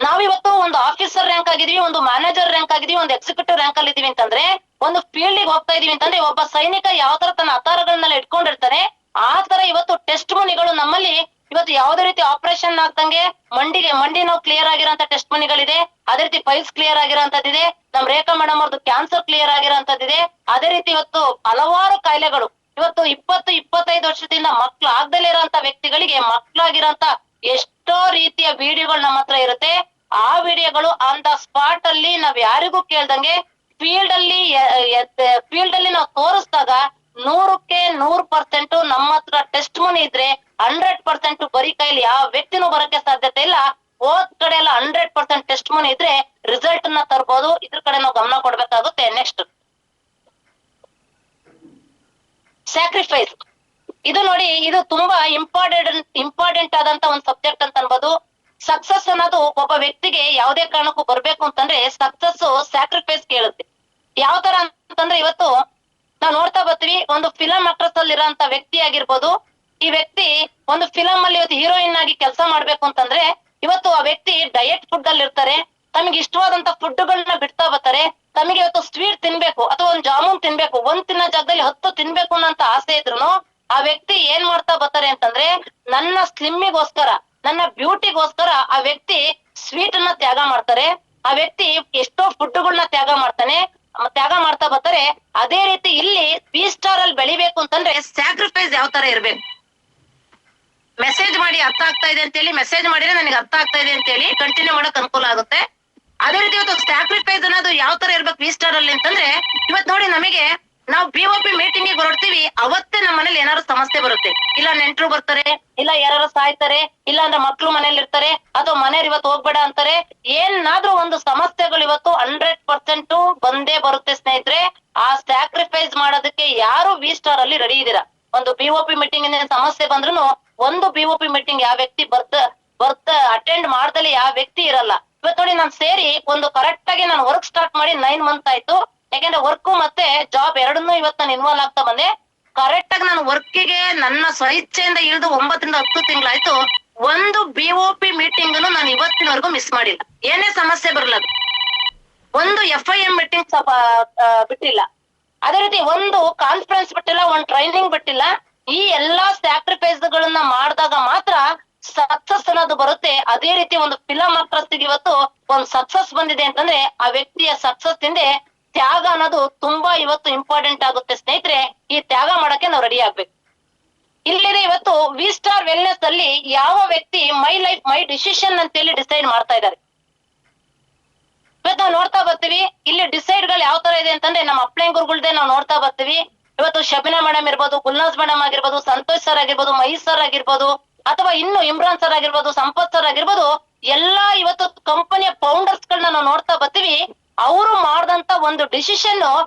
ನಾವಿವತ್ತು ಒಂದು ಆಫೀಸರ್ ರ್ಯಾಂಕ್ ಆಗಿದೀವಿ, ಒಂದು ಮ್ಯಾನೇಜರ್ ರ್ಯಾಂಕ್ ಆಗಿದೀವಿ, ಒಂದು ಎಕ್ಸಿಕ್ಯೂಟಿವ್ ರ್ಯಾಂಕ್ ಅಲ್ಲಿ ಇದೀವಿ ಅಂತಂದ್ರೆ, ಒಂದು ಫೀಲ್ಡಿಗೆ ಹೋಗ್ತಾ ಇದೀವಿ ಅಂತಂದ್ರೆ, ಒಬ್ಬ ಸೈನಿಕ ಯಾವ ತರ ತನ್ನ ಆಧಾರಗಳನ್ನೆಲ್ಲ ಇಟ್ಕೊಂಡಿರ್ತಾನೆ ಆ ತರ ಇವತ್ತು ಟೆಸ್ಟ್ ಮನಿಗಳು ನಮ್ಮಲ್ಲಿ ಇವತ್ತು ಯಾವುದೇ ರೀತಿ ಆಪರೇಷನ್ ಆಗ್ದಂಗೆ ಮಂಡಿ ನೋವು ಕ್ಲಿಯರ್ ಆಗಿರೋಂತ ಟೆಸ್ಟ್ ಮನಿಗಳಿದೆ. ಅದೇ ರೀತಿ ಪೈಲ್ಸ್ ಕ್ಲಿಯರ್ ಆಗಿರೋಂತದ್ದಿದೆ, ನಮ್ ರೇಖಾ ಮೇಡಮ್ ಅವ್ರದ್ದು ಕ್ಯಾನ್ಸರ್ ಕ್ಲಿಯರ್ ಆಗಿರೋಂತದ್ದಿದೆ. ಅದೇ ರೀತಿ ಇವತ್ತು ಹಲವಾರು ಕಾಯಿಲೆಗಳು ಇವತ್ತು 20-25 ವರ್ಷದಿಂದ ಮಕ್ಳು ಆಗ್ದಲೇ ಇರೋಂತ ವ್ಯಕ್ತಿಗಳಿಗೆ ಮಕ್ಳಾಗಿರೋಂತ ಎಷ್ಟೋ ರೀತಿಯ ವಿಡಿಯೋಗಳು ನಮ್ಮ ಹತ್ರ ಇರುತ್ತೆ. ಆ ವಿಡಿಯೋಗಳು ಆನ್ ದ ಸ್ಪಾಟ್ ಅಲ್ಲಿ ನಾವ್ ಯಾರಿಗೂ ಕೇಳ್ದಂಗೆ ಫೀಲ್ಡ್ ಅಲ್ಲಿ ನಾವು ತೋರಿಸಿದಾಗ 100ಕ್ಕೆ 100% ನಮ್ಮ ಹತ್ರ ಟೆಸ್ಟ್ ಮನಿ ಇದ್ರೆ 100% ಬರೀ ಕೈಲಿ ಯಾವ ವ್ಯಕ್ತಿನೂ ಬರಕ್ಕೆ ಸಾಧ್ಯತೆ ಇಲ್ಲ. ಹೋದ್ ಕಡೆ ಎಲ್ಲ 100% ಟೆಸ್ಟ್ ಮನಿ ಇದ್ರೆ ರಿಸಲ್ಟ್ ನ ತರ್ಬೋದು. ಇದ್ರ ಕಡೆ ನಾವು ಗಮನ ಕೊಡ್ಬೇಕಾಗುತ್ತೆ. Next, sacrifice. ಇದು ನೋಡಿ, ಇದು ತುಂಬಾ ಇಂಪಾರ್ಟೆಂಟ್ ಆದಂತ ಒಂದು ಸಬ್ಜೆಕ್ಟ್ ಅಂತ ಅನ್ಬೋದು. ಸಕ್ಸಸ್ ಅನ್ನೋದು ಒಬ್ಬ ವ್ಯಕ್ತಿಗೆ ಯಾವುದೇ ಕಾರಣಕ್ಕೂ ಬರ್ಬೇಕು ಅಂತಂದ್ರೆ ಸಕ್ಸಸ್ ಸ್ಯಾಕ್ರಿಫೈಸ್ ಕೇಳುತ್ತೆ. ಯಾವ ತರ ಅಂತಂದ್ರೆ, ಇವತ್ತು ನಾವು ನೋಡ್ತಾ ಬರ್ತೀವಿ, ಒಂದು ಫಿಲಂ ಆಕ್ಟ್ರೆಸ್ ಅಲ್ಲಿ ಇರೋಂತ ವ್ಯಕ್ತಿ ಆಗಿರ್ಬೋದು, ಈ ವ್ಯಕ್ತಿ ಒಂದು ಫಿಲಂ ಅಲ್ಲಿ ಇವತ್ತು ಹೀರೋಯಿನ್ ಆಗಿ ಕೆಲಸ ಮಾಡ್ಬೇಕು ಅಂತಂದ್ರೆ ಇವತ್ತು ಆ ವ್ಯಕ್ತಿ ಡಯಟ್ ಫುಡ್ ಅಲ್ಲಿ ಇರ್ತಾರೆ, ತಮಗೆ ಇಷ್ಟವಾದಂತ ಫುಡ್ಗಳನ್ನ ಬಿಡ್ತಾ ಬರ್ತಾರೆ. ತಮಗೆ ಇವತ್ತು ಸ್ವೀಟ್ ತಿನ್ಬೇಕು ಅಥವಾ ಒಂದ್ ಜಾಮೂನ್ ತಿನ್ಬೇಕು, ಒಂದ್ ತಿನ್ನೋ ಜಾಗದಲ್ಲಿ 10 ತಿನ್ಬೇಕು ಅನ್ನೋಂತ ಆಸೆ ಇದ್ರು ಆ ವ್ಯಕ್ತಿ ಏನ್ ಮಾಡ್ತಾ ಬರ್ತಾರೆ ಅಂತಂದ್ರೆ, ನನ್ನ ಸ್ಲಿಮ್ಮಿಗೋಸ್ಕರ ನನ್ನ ಬ್ಯೂಟಿಗೋಸ್ಕರ ಆ ವ್ಯಕ್ತಿ ಸ್ವೀಟ್ ಅನ್ನ ತ್ಯಾಗ ಮಾಡ್ತಾರೆ. ಆ ವ್ಯಕ್ತಿ ಎಷ್ಟೋ ಫುಡ್ಗಳನ್ನ ತ್ಯಾಗ ಮಾಡ್ತಾ ಬರ್ತಾರೆ. ಅದೇ ರೀತಿ ಇಲ್ಲಿ ವಿ ಸ್ಟಾರ್ ಅಲ್ಲಿ ಬೆಳಿಬೇಕು ಅಂತಂದ್ರೆ ಸ್ಯಾಕ್ರಿಫೈಸ್ ಯಾವ ತರ ಇರ್ಬೇಕು. ಮೆಸೇಜ್ ಮಾಡಿ ಅರ್ಥ ಆಗ್ತಾ ಇದೆ ಅಂತೇಳಿ ಮೆಸೇಜ್ ಮಾಡಿದ್ರೆ ನನಗೆ ಅರ್ಥ ಆಗ್ತಾ ಇದೆ ಅಂತೇಳಿ ಕಂಟಿನ್ಯೂ ಮಾಡಕ್ ಅನುಕೂಲ ಆಗುತ್ತೆ. ಅದೇ ರೀತಿ ಇವತ್ತು ಸ್ಯಾಕ್ರಿಫೈಸ್ ಅನ್ನೋದು ಯಾವ ತರ ಇರ್ಬೇಕು ವಿ ಸ್ಟಾರ್ ಅಲ್ಲಿ ಅಂತಂದ್ರೆ, ಇವತ್ತು ನೋಡಿ, ನಮಗೆ ನಾವು BOP ಮೀಟಿಂಗ್ ಹೊರಡ್ತೀವಿ, ಅವತ್ತೇ ನಮ್ಮ ಮನೇಲಿ ಏನಾದ್ರು ಸಮಸ್ಯೆ ಬರುತ್ತೆ. ಇಲ್ಲ ನೆಂಟರು ಬರ್ತಾರೆ, ಇಲ್ಲ ಯಾರು ಸಾಯ್ತಾರೆ, ಇಲ್ಲ ಅಂದ್ರೆ ಮಕ್ಳು ಮನೇಲಿ ಇರ್ತಾರೆ, ಅಥವಾ ಮನೆಯವ್ರು ಇವತ್ತು ಹೋಗ್ಬೇಡ ಅಂತಾರೆ. ಏನಾದ್ರೂ ಒಂದು ಸಮಸ್ಯೆಗಳು ಇವತ್ತು 100% ಬಂದೇ ಬರುತ್ತೆ ಸ್ನೇಹಿತರೆ. ಆ ಸ್ಯಾಕ್ರಿಫೈಸ್ ಮಾಡೋದಕ್ಕೆ ಯಾರು ವಿ ಸ್ಟಾರ್ ಅಲ್ಲಿ ರೆಡಿ ಇದೀರಾ? ಒಂದು BOP ಮೀಟಿಂಗ್ ಸಮಸ್ಯೆ ಬಂದ್ರು ಒಂದು BOP ಮೀಟಿಂಗ್ ಯಾವ ವ್ಯಕ್ತಿ ಬರ್ತ ಅಟೆಂಡ್ ಮಾಡ್ದಲ್ಲಿ ಯಾವ ವ್ಯಕ್ತಿ ಇರಲ್ಲ. ಇವತ್ತು ನೋಡಿ, ನಾನು ಸೇರಿ ಒಂದು ಕರೆಕ್ಟ್ ಆಗಿ ನಾನು ವರ್ಕ್ ಸ್ಟಾರ್ಟ್ ಮಾಡಿ 9 ಮಂತ್ ಆಯ್ತು. ಯಾಕೆಂದ್ರೆ ವರ್ಕ್ ಮತ್ತೆ ಜಾಬ್ ಎರಡನ್ನೂ ಇವತ್ತು ನಾನು ಇನ್ವಾಲ್ವ್ ಆಗ್ತಾ ಬಂದೆ. ಕರೆಕ್ಟ್ ಆಗಿ ನಾನು ವರ್ಕಿಗೆ ನನ್ನ ಸ್ವಇಚ್ಛೆಯಿಂದ ಇಳಿದು 9ರಿಂದ 10 ತಿಂಗಳಾಯ್ತು. ಒಂದು BOP ಮೀಟಿಂಗ್ ನಾನು ಇವತ್ತಿನವರೆಗೂ ಮಿಸ್ ಮಾಡಿಲ್ಲ. ಏನೇ ಸಮಸ್ಯೆ ಬರಲ್ಲ, ಒಂದು FIM ಮೀಟಿಂಗ್ ಬಿಟ್ಟಿಲ್ಲ, ಅದೇ ರೀತಿ ಒಂದು ಕಾನ್ಫರೆನ್ಸ್ ಬಿಟ್ಟಿಲ್ಲ, ಒಂದು ಟ್ರೈನಿಂಗ್ ಬಿಟ್ಟಿಲ್ಲ. ಈ ಎಲ್ಲಾ ಸ್ಯಾಕ್ರಿಫೈಸ್ ಗಳನ್ನ ಮಾಡಿದಾಗ ಮಾತ್ರ ಸಕ್ಸಸ್ ಅನ್ನೋದು ಬರುತ್ತೆ. ಅದೇ ರೀತಿ ಒಂದು ಫಿಲಂ ಆಕ್ಟ್ರೆಸ್ ಇವತ್ತು ಒಂದು ಸಕ್ಸಸ್ ಬಂದಿದೆ ಅಂತಂದ್ರೆ ಆ ವ್ಯಕ್ತಿಯ ಸಕ್ಸಸ್ ಹಿಂದೆ ತ್ಯಾಗ ಅನ್ನೋದು ತುಂಬಾ ಇವತ್ತು ಇಂಪಾರ್ಟೆಂಟ್ ಆಗುತ್ತೆ ಸ್ನೇಹಿತರೆ. ಈ ತ್ಯಾಗ ಮಾಡಕ್ಕೆ ನಾವು ರೆಡಿ ಆಗ್ಬೇಕು. ಇಲ್ಲಿದೆ ಇವತ್ತು ವಿ ಸ್ಟಾರ್ ವೆಲ್ನೆಸ್ ಅಲ್ಲಿ ಯಾವ ವ್ಯಕ್ತಿ ಮೈ ಲೈಫ್ ಮೈ ಡಿಸಿಷನ್ ಅಂತೇಳಿ ಡಿಸೈಡ್ ಮಾಡ್ತಾ ಇದ್ದಾರೆ. ಇವತ್ತು ನಾವು ನೋಡ್ತಾ ಬರ್ತೀವಿ, ಇಲ್ಲಿ ಡಿಸೈಡ್ ಗಳು ಯಾವ ತರ ಇದೆ ಅಂತಂದ್ರೆ ನಮ್ಮ ಅಪ್ಲೈನ್ ಗುರುಗಳ್ದೆ ನಾವು ನೋಡ್ತಾ ಬರ್ತೀವಿ. ಇವತ್ತು ಶಬಿನಾ ಮೇಡಮ್ ಇರ್ಬೋದು, ಗುಲ್ನಾಜ್ ಮೇಡಮ್ ಆಗಿರ್ಬೋದು, ಸಂತೋಷ್ ಸರ್ ಆಗಿರ್ಬೋದು, ಮಹೇಶ್ ಸರ್ ಆಗಿರ್ಬೋದು, ಅಥವಾ ಇನ್ನು ಇಮ್ರಾನ್ ಸರ್ ಆಗಿರ್ಬೋದು, ಸಂಪತ್ ಸರ್ ಆಗಿರ್ಬೋದು, ಎಲ್ಲಾ ಇವತ್ತು ಕಂಪನಿಯ ಫೌಂಡರ್ಸ್ ಗಳನ್ನ ನಾವು ನೋಡ್ತಾ ಬರ್ತೀವಿ. ಅವರು ಮಾಡಿದಂತ ಒಂದು ಡಿಸಿಷನ್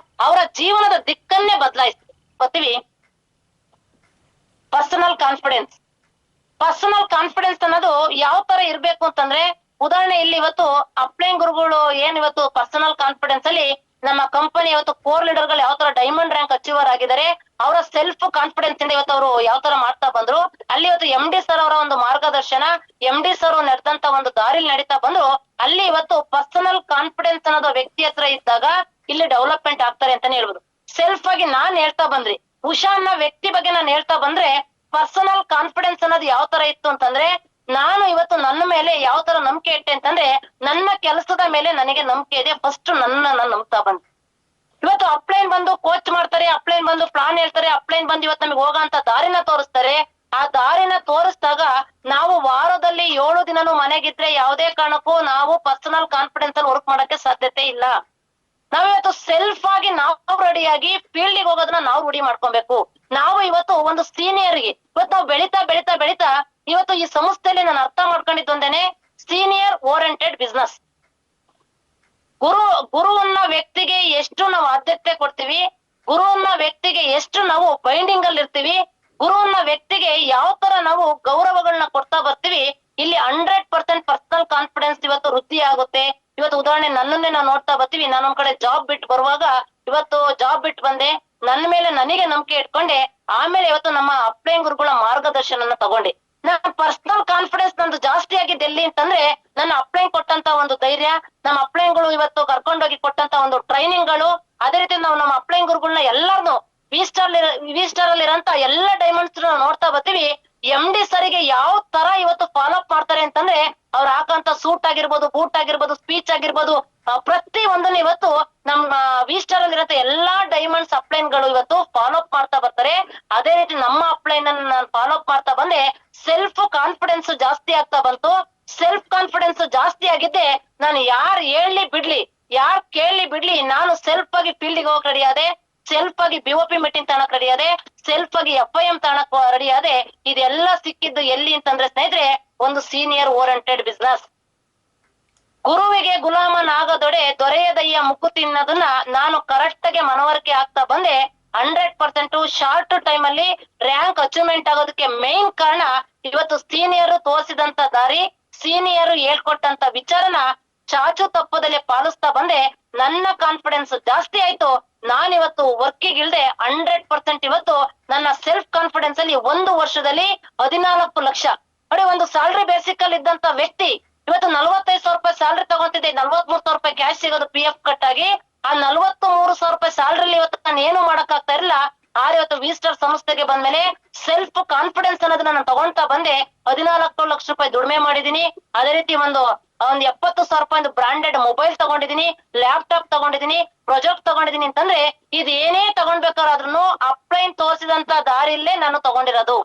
ಅವರ ಜೀವನದ ದಿಕ್ಕನ್ನೇ ಬದಲಾಯಿಸ್ತೀವಿ. Personal confidence. ಪರ್ಸನಲ್ ಕಾನ್ಫಿಡೆನ್ಸ್ ಅನ್ನೋದು ಯಾವ ತರ ಇರ್ಬೇಕು ಅಂತಂದ್ರೆ, ಉದಾಹರಣೆ ಇಲ್ಲಿ ಇವತ್ತು ಅಪ್ಲೈನ್ ಗುರುಗಳು ಏನ್ ಇವತ್ತು ಪರ್ಸನಲ್ ಕಾನ್ಫಿಡೆನ್ಸ್ ಅಲ್ಲಿ ನಮ್ಮ ಕಂಪನಿ ಇವತ್ತು ಕೋರ್ ಲೀಡರ್ ಗಳು ಯಾವ ತರ ಡೈಮಂಡ್ ರ್ಯಾಂಕ್ ಅಚೀವರ್ ಆಗಿದ್ದಾರೆ, ಅವರ ಸೆಲ್ಫ್ ಕಾನ್ಫಿಡೆನ್ಸ್ ಇಂದ ಇವತ್ತು ಅವರು ಯಾವ ತರ ಮಾಡ್ತಾ ಬಂದ್ರು, ಅಲ್ಲಿ ಇವತ್ತು MD ಸರ್ ಅವರ ಒಂದು ಮಾರ್ಗದರ್ಶನ, MD ಸರ್ ನಡೆದಂತ ಒಂದು ದಾರಿಲಿ ನಡೀತಾ ಬಂದ್ರು. ಅಲ್ಲಿ ಇವತ್ತು ಪರ್ಸನಲ್ ಕಾನ್ಫಿಡೆನ್ಸ್ ಅನ್ನೋದು ವ್ಯಕ್ತಿ ಹತ್ರ ಇದ್ದಾಗ ಇಲ್ಲಿ ಡೆವಲಪ್ಮೆಂಟ್ ಆಗ್ತಾರೆ ಅಂತಾನೆ ಹೇಳ್ಬೋದು. ಸೆಲ್ಫ್ ಆಗಿ ನಾನ್ ಹೇಳ್ತಾ ಬಂದ್ರಿ, ಉಷಾ ಅನ್ನೋ ವ್ಯಕ್ತಿ ಬಗ್ಗೆ ನಾನು ಹೇಳ್ತಾ ಬಂದ್ರೆ ಪರ್ಸನಲ್ ಕಾನ್ಫಿಡೆನ್ಸ್ ಅನ್ನೋದು ಯಾವ ತರ ಇತ್ತು ಅಂತಂದ್ರೆ, ನಾನು ಇವತ್ತು ನನ್ನ ಮೇಲೆ ಯಾವ ತರ ನಂಬಿಕೆ ಇಟ್ಟೆ ಅಂತಂದ್ರೆ, ನನ್ನ ಕೆಲಸದ ಮೇಲೆ ನನಗೆ ನಂಬಿಕೆ ಇದೆ, ಫಸ್ಟ್ ನಾನು ನಂಬ್ತಾ ಬಂದೆ. ಇವತ್ತು ಅಪ್ಲೈನ್ ಬಂದು ಕೋಚ್ ಮಾಡ್ತಾರೆ, ಅಪ್ಲೈನ್ ಬಂದು ಪ್ಲಾನ್ ಹೇಳ್ತಾರೆ, ಅಪ್ಲೈನ್ ಬಂದು ಇವತ್ತು ನಮಗೆ ಹೋಗಂತ ದಾರಿನ ತೋರಿಸ್ತಾರೆ. ಆ ದಾರಿನ ತೋರಿಸಿದಾಗ ನಾವು ವಾರದಲ್ಲಿ 7 ದಿನನೂ ಮನೆಗಿದ್ರೆ ಯಾವುದೇ ಕಾರಣಕ್ಕೂ ನಾವು ಪರ್ಸನಲ್ ಕಾನ್ಫಿಡೆನ್ಸ್ ಅಲ್ಲಿ ವರ್ಕ್ ಮಾಡಕ್ಕೆ ಸಾಧ್ಯತೆ ಇಲ್ಲ. ನಾವಿವತ್ತು ಸೆಲ್ಫ್ ಆಗಿ ನಾವು ರೆಡಿಯಾಗಿ ಫೀಲ್ಡಿಗೆ ಹೋಗೋದನ್ನ ನಾವು ರೂಢಿ ಮಾಡ್ಕೊಬೇಕು. ನಾವು ಇವತ್ತು ಒಂದು ಸೀನಿಯರ್ಗೆ ಇವತ್ತು ನಾವು ಬೆಳಿತಾ ಬೆಳಿತಾ ಬೆಳಿತಾ ಇವತ್ತು ಈ ಸಂಸ್ಥೆಯಲ್ಲಿ ನಾನು ಅರ್ಥ ಮಾಡ್ಕೊಂಡಿದ್ದೊಂದೇನೆ, ಸೀನಿಯರ್ ಓರಿಯೆಂಟೆಡ್ ಬಿಸ್ನೆಸ್. ಗುರುವನ್ನ ವ್ಯಕ್ತಿಗೆ ಎಷ್ಟು ನಾವು ಆದ್ಯತೆ ಕೊಡ್ತೀವಿ, ಗುರುವನ್ನ ವ್ಯಕ್ತಿಗೆ ಎಷ್ಟು ನಾವು ಬೈಂಡಿಂಗ್ ಅಲ್ಲಿ ಇರ್ತೀವಿ, ಗುರುವನ್ನ ವ್ಯಕ್ತಿಗೆ ಯಾವ ತರ ನಾವು ಗೌರವಗಳನ್ನ ಕೊಡ್ತಾ ಬರ್ತೀವಿ, ಇಲ್ಲಿ 100% ಪರ್ಸನಲ್ ಕಾನ್ಫಿಡೆನ್ಸ್ ಇವತ್ತು ವೃದ್ಧಿ ಆಗುತ್ತೆ. ಇವತ್ತು ಉದಾಹರಣೆ ನನ್ನನ್ನೇ ನಾವು ನೋಡ್ತಾ ಬರ್ತೀವಿ. ನಾನೊಂದ್ ಕಡೆ ಜಾಬ್ ಬಿಟ್ಟು ಬರುವಾಗ, ಇವತ್ತು ಜಾಬ್ ಬಿಟ್ಟು ಬಂದೆ, ನನ್ನ ಮೇಲೆ ನನಗೆ ನಂಬಿಕೆ ಇಟ್ಕೊಂಡೆ, ಆಮೇಲೆ ಇವತ್ತು ನಮ್ಮ ಅಪ್ಲೈನ್ ಗುರುಗಳ ಮಾರ್ಗದರ್ಶನ ತಗೊಂಡೆ. ನನ್ನ ಪರ್ಸನಲ್ ಕಾನ್ಫಿಡೆನ್ಸ್ ನಂದು ಜಾಸ್ತಿ ಆಗಿದ್ದು ಎಲ್ಲಿ ಅಂತಂದ್ರೆ, ನನ್ನ ಅಪ್ಲೈನ್ ಕೊಟ್ಟಂತ ಒಂದು ಧೈರ್ಯ, ನಮ್ಮ ಅಪ್ಲೈನ್ಗಳು ಇವತ್ತು ಕರ್ಕೊಂಡೋಗಿ ಕೊಟ್ಟಂತ ಒಂದು ಟ್ರೈನಿಂಗ್ ಗಳು, ಅದೇ ರೀತಿ ನಾವು ನಮ್ಮ ಅಪ್ಲೈನ್ ಗುರುಗಳನ್ನ ಎಲ್ಲಾರ್ನು ವಿ ಸ್ಟಾರ್ ಅಲ್ಲಿ ಇರೋಂತ ಎಲ್ಲ ಡೈಮಂಡ್ಸ್ ನೋಡ್ತಾ ಬರ್ತೀವಿ. MD ಸರಿಗೆ ಯಾವ ತರ ಇವತ್ತು ಫಾಲೋ ಅಪ್ ಮಾಡ್ತಾರೆ ಅಂತಂದ್ರೆ, ಅವ್ರು ಹಾಕಂತ ಸೂಟ್ ಆಗಿರ್ಬೋದು, ಬೂಟ್ ಆಗಿರ್ಬೋದು, ಸ್ಪೀಚ್ ಆಗಿರ್ಬೋದು, ಪ್ರತಿ ಒಂದನ್ನು ಇವತ್ತು ನಮ್ಮ ವಿ ಸ್ಟಾರ್ ಅಲ್ಲಿ ಇರೋ ಎಲ್ಲಾ ಡೈಮಂಡ್ಸ್ ಅಪ್ಲೈನ್ ಗಳು ಇವತ್ತು ಫಾಲೋ ಅಪ್ ಮಾಡ್ತಾ ಬರ್ತಾರೆ. ಅದೇ ರೀತಿ ನಮ್ಮ ಅಪ್ಲೈನ್ ಅನ್ನು ನಾನು ಫಾಲೋ ಅಪ್ ಮಾಡ್ತಾ ಬಂದೆ, ಸೆಲ್ಫ್ ಕಾನ್ಫಿಡೆನ್ಸ್ ಜಾಸ್ತಿ ಆಗ್ತಾ ಬಂತು. ಸೆಲ್ಫ್ ಕಾನ್ಫಿಡೆನ್ಸ್ ಜಾಸ್ತಿ ಆಗಿದ್ದೆ, ನಾನು ಯಾರ್ ಹೇಳಿ ಬಿಡ್ಲಿ, ಯಾರ್ ಕೇಳಿ ಬಿಡ್ಲಿ, ನಾನು ಸೆಲ್ಫ್ ಆಗಿ ಫೀಲ್ಡಿಗೆ ಹೋಗಕ್ ರೆಡಿ ಆದೆ, ಸೆಲ್ಫ್ ಆಗಿ BOP ಮೀಟಿಂಗ್ ತಗೊಳಕ್ ರೆಡಿ ಆದೆ, ಸೆಲ್ಫ್ ಆಗಿ FIM ತಗೊಳಕ್ ರೆಡಿ ಆದೆ. ಇದೆಲ್ಲ ಸಿಕ್ಕಿದ್ದು ಎಲ್ಲಿ ಅಂತಂದ್ರೆ ಸ್ನೇಹಿತರೆ, ಒಂದು ಸೀನಿಯರ್ ಓರಿಯೆಂಟೆಡ್ ಬಿಸ್ನೆಸ್. ಗುರುವಿಗೆ ಗುಲಾಮನಾಗದೊಡೆ ದೊರೆಯದಯ್ಯ ಮುಕ್ಕು ತಿನ್ನೋದನ್ನ ನಾನು ಕರೆಕ್ಟ್ ಆಗಿ ಮನವರಿಕೆ ಆಗ್ತಾ ಬಂದೆ. 100% ಶಾರ್ಟ್ ಟೈಮ್ ಅಲ್ಲಿ ರ್ಯಾಂಕ್ ಅಚೀವ್ಮೆಂಟ್ ಆಗೋದಕ್ಕೆ ಮೇನ್ ಕಾರಣ ಇವತ್ತು ಸೀನಿಯರ್ ತೋರಿಸಿದಂತ ದಾರಿ, ಸೀನಿಯರ್ ಹೇಳ್ಕೊಟ್ಟಂತ ವಿಚಾರನ ಚಾಚು ತಪ್ಪದಲ್ಲಿ ಪಾಲಿಸ್ತಾ ಬಂದೆ. ನನ್ನ ಕಾನ್ಫಿಡೆನ್ಸ್ ಜಾಸ್ತಿ ಆಯ್ತು. ನಾನಿವತ್ತು ವರ್ಕಿಗೆ ಇಳ್ದೆ 100% ಇವತ್ತು ನನ್ನ ಸೆಲ್ಫ್ ಕಾನ್ಫಿಡೆನ್ಸ್ ಅಲ್ಲಿ 1 ವರ್ಷದಲ್ಲಿ 14 ಲಕ್ಷ ನೋಡಿ. ಒಂದು ಸ್ಯಾಲ್ರಿ ಬೇಸಿಕ್ ಅಲ್ಲಿ ಇದ್ದಂತ ವ್ಯಕ್ತಿ ಇವತ್ತು 45,000 ರೂಪಾಯಿ ಸ್ಯಾಲ್ರಿ ತಗೊಂತಿದ್ದೆ, 43,000 ರೂಪಾಯಿ ಕ್ಯಾಶ್ ಸಿಗೋದು PF ಕಟ್ ಆಗಿ. ಆ 43,000 ರೂಪಾಯಿ ಸ್ಯಾಲ್ರಿಲಿ ಇವತ್ತು ನಾನು ಏನು ಮಾಡಕ್ ಆಗ್ತಾ ಇರಲಿಲ್ಲ. ಆದ್ರೆ ಇವತ್ತು ವಿ ಸ್ಟಾರ್ ಸಂಸ್ಥೆಗೆ ಬಂದ್ಮೇಲೆ ಸೆಲ್ಫ್ ಕಾನ್ಫಿಡೆನ್ಸ್ ಅನ್ನೋದನ್ನ ನಾನು ತಗೊಂತಾ ಬಂದೆ. 14 ಲಕ್ಷ ರೂಪಾಯಿ ದುಡಿಮೆ ಮಾಡಿದೀನಿ. ಅದೇ ರೀತಿ ಒಂದು 70,000 ರೂಪಾಯಿ ಬ್ರಾಂಡೆಡ್ ಮೊಬೈಲ್ ತಗೊಂಡಿದೀನಿ, ಲ್ಯಾಪ್ಟಾಪ್ ತಗೊಂಡಿದೀನಿ, ಪ್ರಾಜೆಕ್ಟ್ ತಗೊಂಡಿದೀನಿ ಅಂತಂದ್ರೆ ಇದು ಏನೇ ತಗೊಂಡ್ಬೇಕಾದ್ರೂ ಅಪ್ಲೈನ್ ತೋರಿಸಿದಂತ ದಾರಿಯಲ್ಲೇ ನಾನು ತಗೊಂಡಿರೋದು.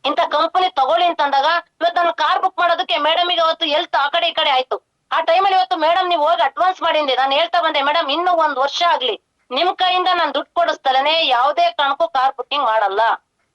ಇಂತ ಕಂಪನಿ ತಗೊಳ್ಳಿ ಅಂತಂದಾಗ ಇವತ್ತು ನಾನು ಕಾರ್ ಬುಕ್ ಮಾಡೋದಕ್ಕೆ ಮೇಡಮ್ಗೆ ಅವತ್ತು ಹೆಲ್ತ್ ಆ ಕಡೆ ಈ ಕಡೆ ಆಯ್ತು. ಆ ಟೈಮಲ್ಲಿ ಇವತ್ತು ಮೇಡಮ್ ನೀವು ಹೋಗಿ ಅಡ್ವಾನ್ಸ್ ಮಾಡಿದ್ದೆ. ನಾನು ಹೇಳ್ತಾ ಬಂದೆ, ಮೇಡಮ್ ಇನ್ನೂ 1 ವರ್ಷ ಆಗ್ಲಿ, ನಿಮ್ ಕೈಯಿಂದ ನಾನು ದುಡ್ಡು ಕೊಡಿಸ್ತಾನೆ ಯಾವುದೇ ಕಾರಣಕ್ಕೂ ಕಾರ್ ಬುಕ್ಕಿಂಗ್ ಮಾಡಲ್ಲ.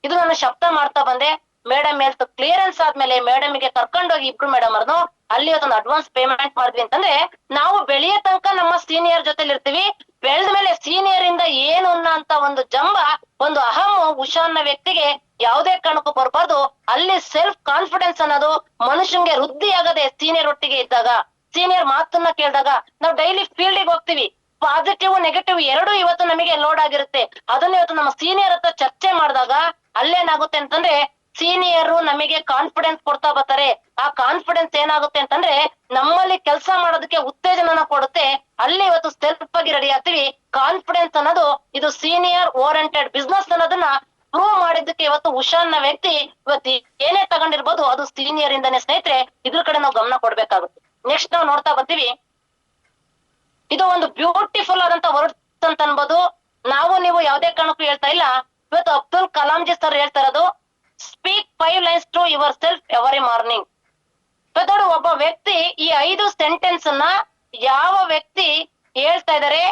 ಇದು ನಾನು ಶಬ್ದ ಮಾಡ್ತಾ ಬಂದೆ. ಮೇಡಮ್ ಹೆಲ್ತ್ ಕ್ಲಿಯರೆನ್ಸ್ ಆದ್ಮೇಲೆ ಮೇಡಮ್ಗೆ ಕರ್ಕೊಂಡೋಗಿ ಇಬ್ರು ಮೇಡಮ್ ಅವ್ರನ್ನು ಅಲ್ಲಿ ಇವತ್ತೊಂದು ಅಡ್ವಾನ್ಸ್ ಪೇಮೆಂಟ್ ಮಾಡಿದ್ವಿ ಅಂತಂದ್ರೆ, ನಾವು ಬೆಳೆಯ ತನಕ ನಮ್ಮ ಸೀನಿಯರ್ ಜೊತೆಲಿ ಇರ್ತೀವಿ. ಬೆಳೆದ ಮೇಲೆ ಸೀನಿಯರ್ ಇಂದ ಏನು ಅಂತ ಒಂದು ಜಂಬ, ಒಂದು ಅಹಂ ಉಷಾ ಅನ್ನೋ ವ್ಯಕ್ತಿಗೆ ಯಾವುದೇ ಕಾರಣಕ್ಕೂ ಬರಬಾರ್ದು. ಅಲ್ಲಿ ಸೆಲ್ಫ್ ಕಾನ್ಫಿಡೆನ್ಸ್ ಅನ್ನೋದು ಮನುಷ್ಯನ್ಗೆ ವೃದ್ಧಿ ಆಗದೆ ಸೀನಿಯರ್ ಒಟ್ಟಿಗೆ ಇದ್ದಾಗ, ಸೀನಿಯರ್ ಮಾತನ್ನ ಕೇಳಿದಾಗ. ನಾವು ಡೈಲಿ ಫೀಲ್ಡಿಗೆ ಹೋಗ್ತೀವಿ, ಪಾಸಿಟಿವ್ ನೆಗೆಟಿವ್ ಎರಡೂ ಇವತ್ತು ನಮಗೆ ಲೋಡ್ ಆಗಿರುತ್ತೆ. ಅದನ್ನ ಇವತ್ತು ನಮ್ಮ ಸೀನಿಯರ್ ಹತ್ರ ಚರ್ಚೆ ಮಾಡಿದಾಗ ಅಲ್ಲೇನಾಗುತ್ತೆ ಅಂತಂದ್ರೆ, ಸೀನಿಯರ್ ನಮಗೆ ಕಾನ್ಫಿಡೆನ್ಸ್ ಕೊಡ್ತಾ ಬರ್ತಾರೆ. ಆ ಕಾನ್ಫಿಡೆನ್ಸ್ ಏನಾಗುತ್ತೆ ಅಂತಂದ್ರೆ ನಮ್ಮಲ್ಲಿ ಕೆಲಸ ಮಾಡೋದಕ್ಕೆ ಉತ್ತೇಜನ ಕೊಡುತ್ತೆ. ಅಲ್ಲಿ ಇವತ್ತು ಸೆಲ್ಫ್ ಆಗಿ ರೆಡಿ ಆಗ್ತೀವಿ. ಕಾನ್ಫಿಡೆನ್ಸ್ ಅನ್ನೋದು ಇದು ಸೀನಿಯರ್ ಓರಿಯೆಂಟೆಡ್ ಬಿಸ್ನೆಸ್ ಅನ್ನೋದನ್ನ ಪ್ರೂವ್ ಮಾಡಿದ್ದಕ್ಕೆ ಇವತ್ತು ಉಷಾ ಅನ್ನೋ ವ್ಯಕ್ತಿ ಇವತ್ತು ಏನೇ ತಗೊಂಡಿರ್ಬೋದು ಅದು ಸೀನಿಯರ್ ಇಂದಾನೆ ಸ್ನೇಹಿತರೆ. ಇದ್ರ ಕಡೆ ನಾವು ಗಮನ ಕೊಡ್ಬೇಕಾಗುತ್ತೆ. ನೆಕ್ಸ್ಟ್ ನಾವು ನೋಡ್ತಾ ಬರ್ತೀವಿ, ಇದು ಒಂದು ಬ್ಯೂಟಿಫುಲ್ ಆದಂತ ವರ್ಡ್ಸ್ ಅಂತ ಅನ್ಬೋದು. ನಾವು ನೀವು ಯಾವುದೇ ಕಾರಣಕ್ಕೂ ಹೇಳ್ತಾ ಇಲ್ಲ. ಇವತ್ತು ಅಬ್ದುಲ್ ಕಲಾಂಜಿ ಸರ್ ಹೇಳ್ತಾ ಇರೋದು, speak 5 lines to your self every morning. ಇವತ್ತು ಒಬ್ಬ ವ್ಯಕ್ತಿ ಈ 5 ಸೆಂಟೆನ್ಸ್ ಅನ್ನ ಯಾವ ವ್ಯಕ್ತಿ ಹೇಳ್ತಾ ಇದಾರೆ